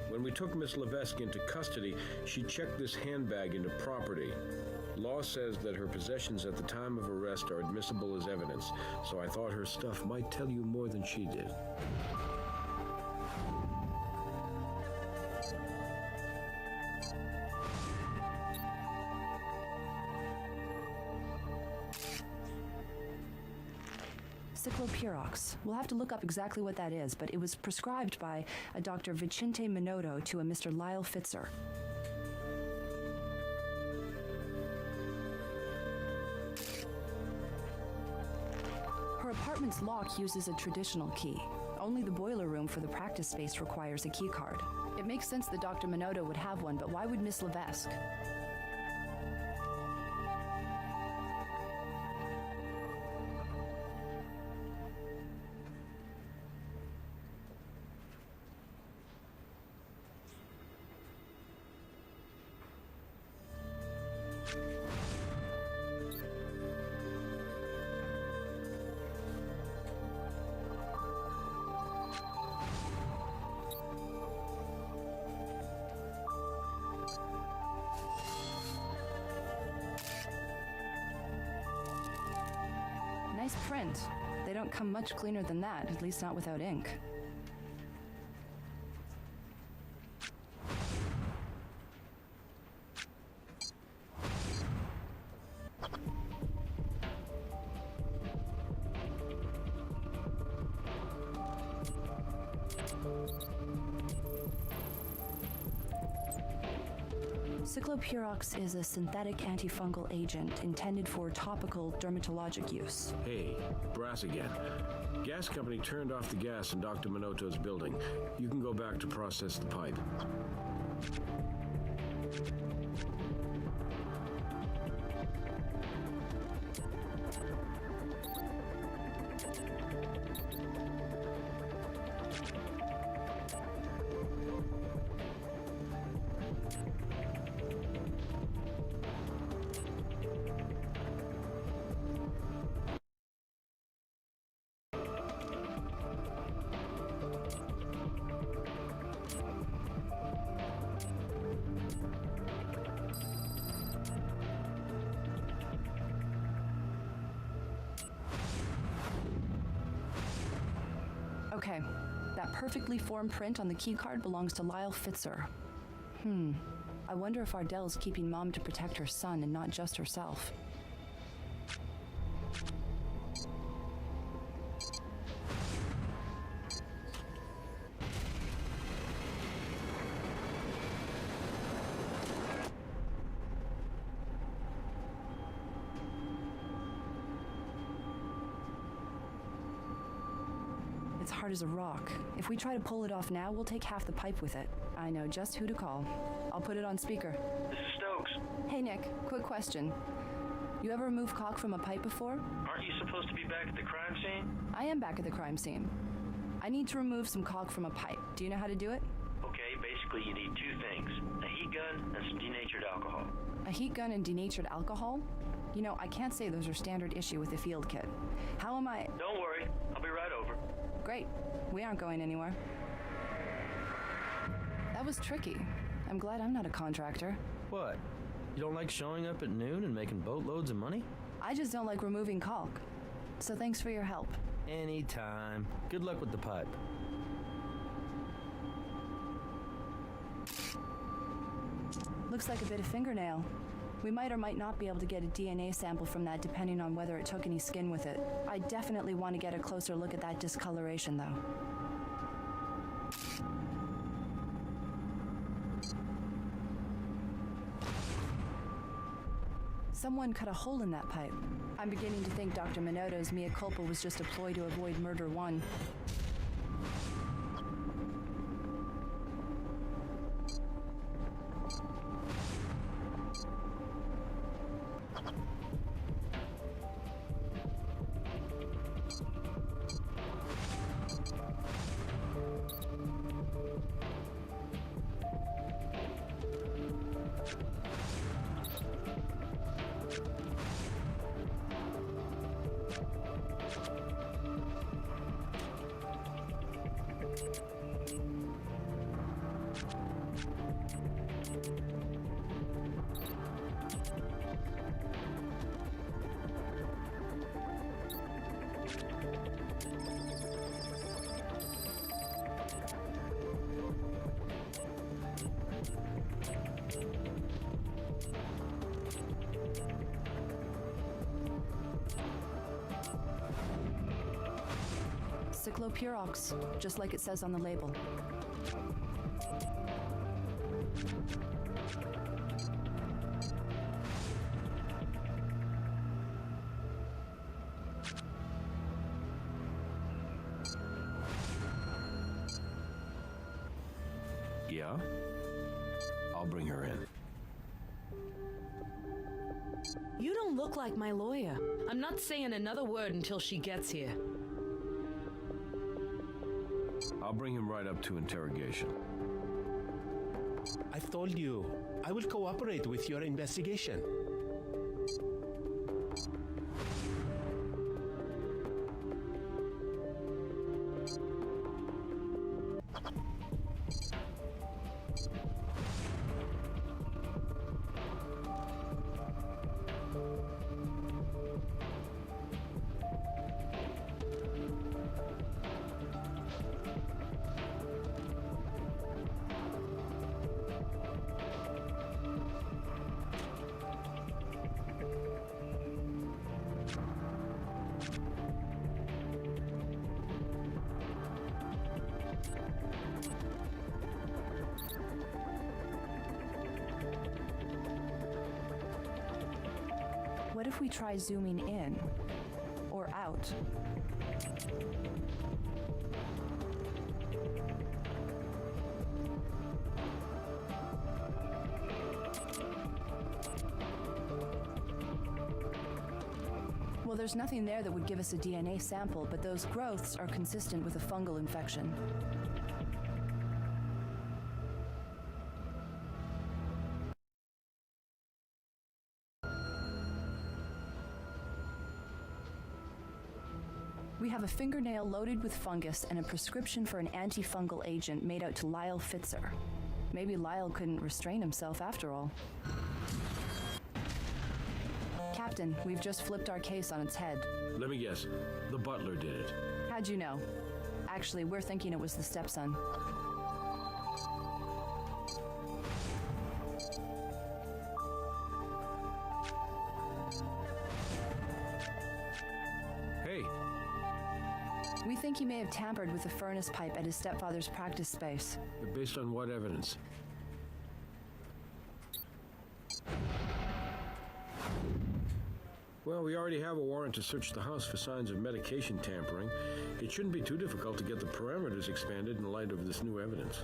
When we took Miss Levesque into custody, she checked this handbag into property. Law says that her possessions at the time of arrest are admissible as evidence, so I thought her stuff might tell you more than she did. Cyclopirox. We'll have to look up exactly what that is, but it was prescribed by a Dr. Vicente Minotto to a Mr. Lyle Fitzer. Her apartment's lock uses a traditional key. Only the boiler room for the practice space requires a key card. It makes sense that Dr. Minotto would have one, but why would Miss Levesque? Nice print. They don't come much cleaner than that, at least not without ink. Cyclopirox is a synthetic antifungal agent intended for topical dermatologic use. Hey, Brass again. Gas company turned off the gas in Dr. Minotto's building. You can go back to process the pipe. Okay, That perfectly formed print on the keycard belongs to Lyle Fitzer. I wonder if Ardell's keeping Mom to protect her son and not just herself. It's hard as a rock. If we try to pull it off now, we'll take half the pipe with it. I know just who to call. I'll put it on speaker. This is Stokes. Hey, Nick, quick question. You ever removed caulk from a pipe before? Aren't you supposed to be back at the crime scene? I am back at the crime scene. I need to remove some caulk from a pipe. Do you know how to do it? Okay, basically you need two things. A heat gun and some denatured alcohol. A heat gun and denatured alcohol? You know, I can't say those are standard issue with the field kit. How am I... Don't worry, I'll be right over. Great. We aren't going anywhere. That was tricky. I'm glad I'm not a contractor. What? You don't like showing up at noon and making boatloads of money? I just don't like removing caulk. So thanks for your help. Anytime. Good luck with the pipe. Looks like a bit of fingernail. We might or might not be able to get a DNA sample from that depending on whether it took any skin with it. I definitely want to get a closer look at that discoloration though. Someone cut a hole in that pipe. I'm beginning to think Dr. Minotto's mea culpa was just a ploy to avoid murder one. Cyclopurox, just like it says on the label. Yeah? I'll bring her in. You don't look like my lawyer. I'm not saying another word until she gets here. I'll bring him right up to interrogation. I've told you, I will cooperate with your investigation. What if we try zooming in or out? Well, there's nothing there that would give us a DNA sample, but those growths are consistent with a fungal infection. We have a fingernail loaded with fungus and a prescription for an antifungal agent made out to Lyle Fitzer. Maybe Lyle couldn't restrain himself after all. Captain, we've just flipped our case on its head. Let me guess. The butler did it. How'd you know? Actually, we're thinking it was the stepson. Hey, We think he may have tampered with the furnace pipe at his stepfather's practice space. based on what evidence? Well, we already have a warrant to search the house for signs of medication tampering. It shouldn't be too difficult to get the parameters expanded in light of this new evidence.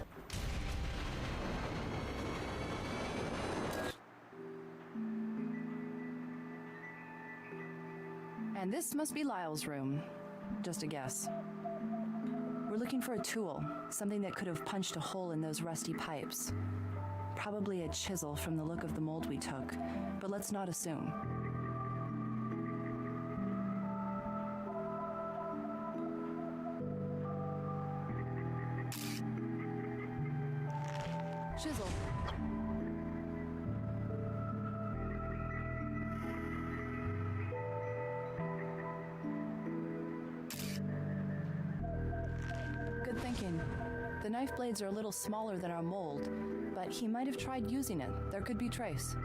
And this must be Lyle's room. Just a guess. We're looking for a tool, something that could have punched a hole in those rusty pipes. Probably a chisel from the look of the mold we took, but let's not assume. Chisel. Good thinking. The knife blades are a little smaller than our mold, but he might have tried using it. There could be trace.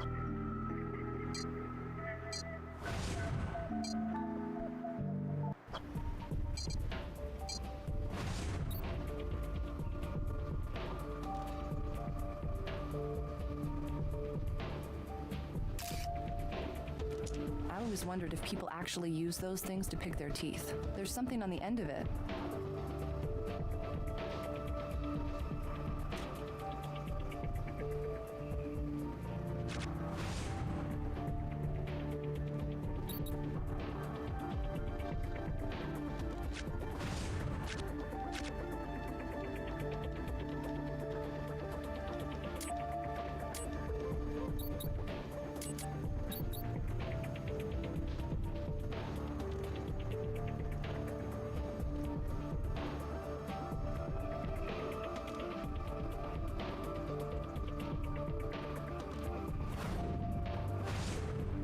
I always wondered if people actually use those things to pick their teeth. There's something on the end of it.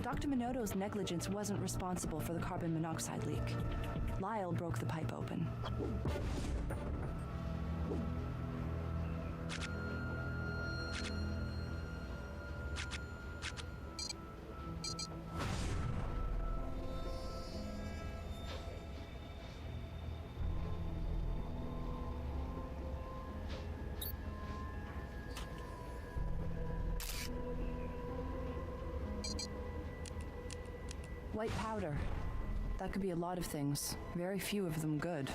Dr. Minotto's negligence wasn't responsible for the carbon monoxide leak. Lyle broke the pipe open. White powder. That could be a lot of things. Very few of them good.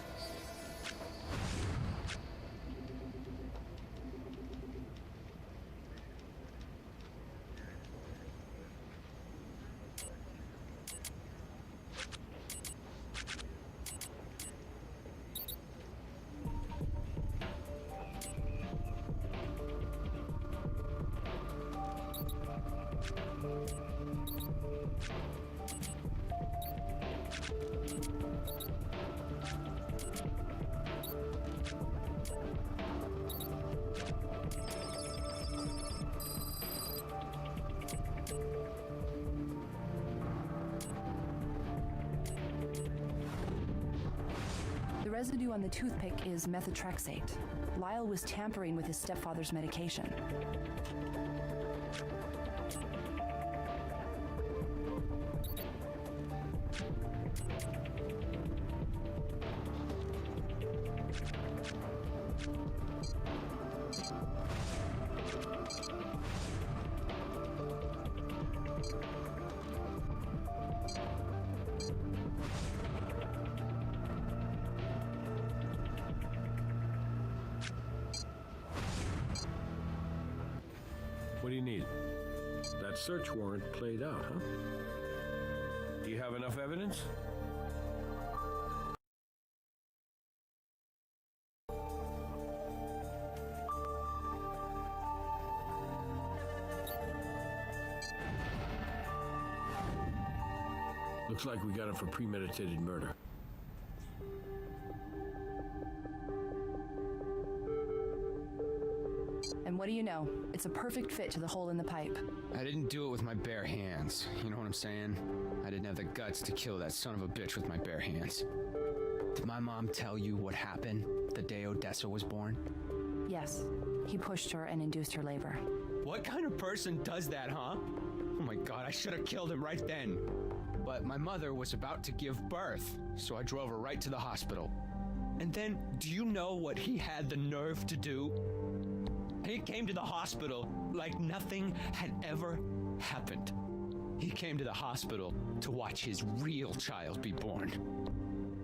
The residue on the toothpick is methotrexate. Lyle was tampering with his stepfather's medication. What do you need? That search warrant played out, huh? Do you have enough evidence? Looks like we got him for premeditated murder. And what do you know? It's a perfect fit to the hole in the pipe. I didn't do it with my bare hands. You know what I'm saying? I didn't have the guts to kill that son of a bitch with my bare hands. Did my mom tell you what happened the day Odessa was born? Yes, he pushed her and induced her labor. What kind of person does that, huh? Oh my god, I should have killed him right then. But my mother was about to give birth, so I drove her right to the hospital. And then, do you know what he had the nerve to do? He came to the hospital like nothing had ever happened. He came to the hospital to watch his real child be born.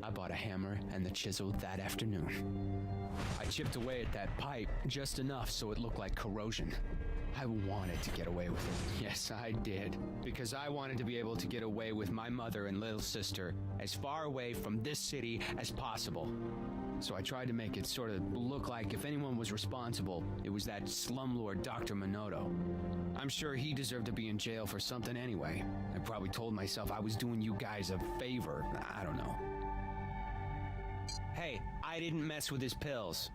I bought a hammer and the chisel that afternoon. I chipped away at that pipe just enough so it looked like corrosion. I wanted to get away with it. Yes, I did. Because I wanted to be able to get away with my mother and little sister as far away from this city as possible. So I tried to make it sort of look like if anyone was responsible, it was that slumlord Dr. Minotto. I'm sure he deserved to be in jail for something anyway. I probably told myself I was doing you guys a favor. I don't know. Hey, I didn't mess with his pills.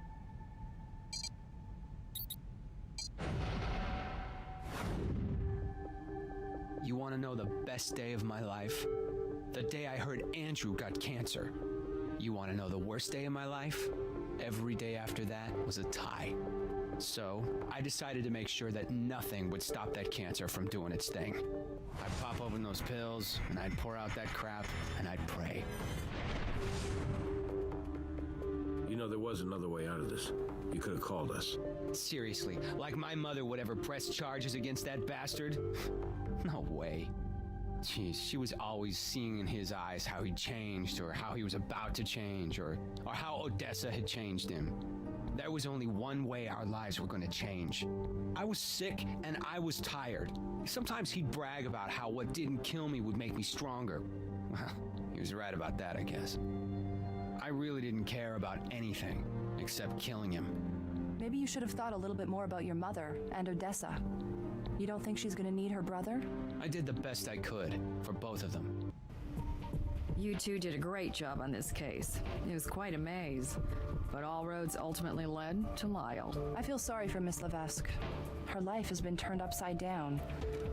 You want to know the best day of my life? The day I heard Andrew got cancer. You want to know the worst day of my life? Every day after that was a tie. So, I decided to make sure that nothing would stop that cancer from doing its thing. I'd pop open those pills, and I'd pour out that crap, and I'd pray. You know, there was another way out of this. You could have called us. Seriously, like my mother would ever press charges against that bastard? No way. Jeez, she was always seeing in his eyes how he'd changed, or how he was about to change, or how Odessa had changed him. There was only one way our lives were going to change. I was sick and I was tired. Sometimes he'd brag about how what didn't kill me would make me stronger. Well, he was right about that, I guess. I really didn't care about anything except killing him. Maybe you should have thought a little bit more about your mother and Odessa. You don't think she's gonna need her brother? I did the best I could for both of them. You two did a great job on this case. It was quite a maze, but all roads ultimately led to Lyle. I feel sorry for Miss Levesque. Her life has been turned upside down.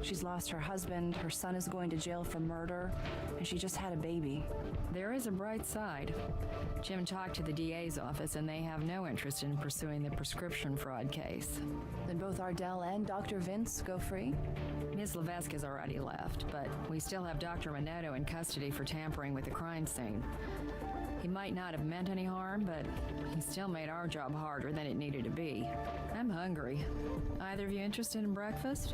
She's lost her husband, her son is going to jail for murder, and she just had a baby. There is a bright side. Jim talked to the DA's office, and they have no interest in pursuing the prescription fraud case. Then both Ardell and Dr. Vince go free? Miss Levesque has already left, but we still have Dr. Minotto in custody for tampering with the crime scene. He might not have meant any harm, but he still made our job harder than it needed to be. I'm hungry. Either of you interested in breakfast?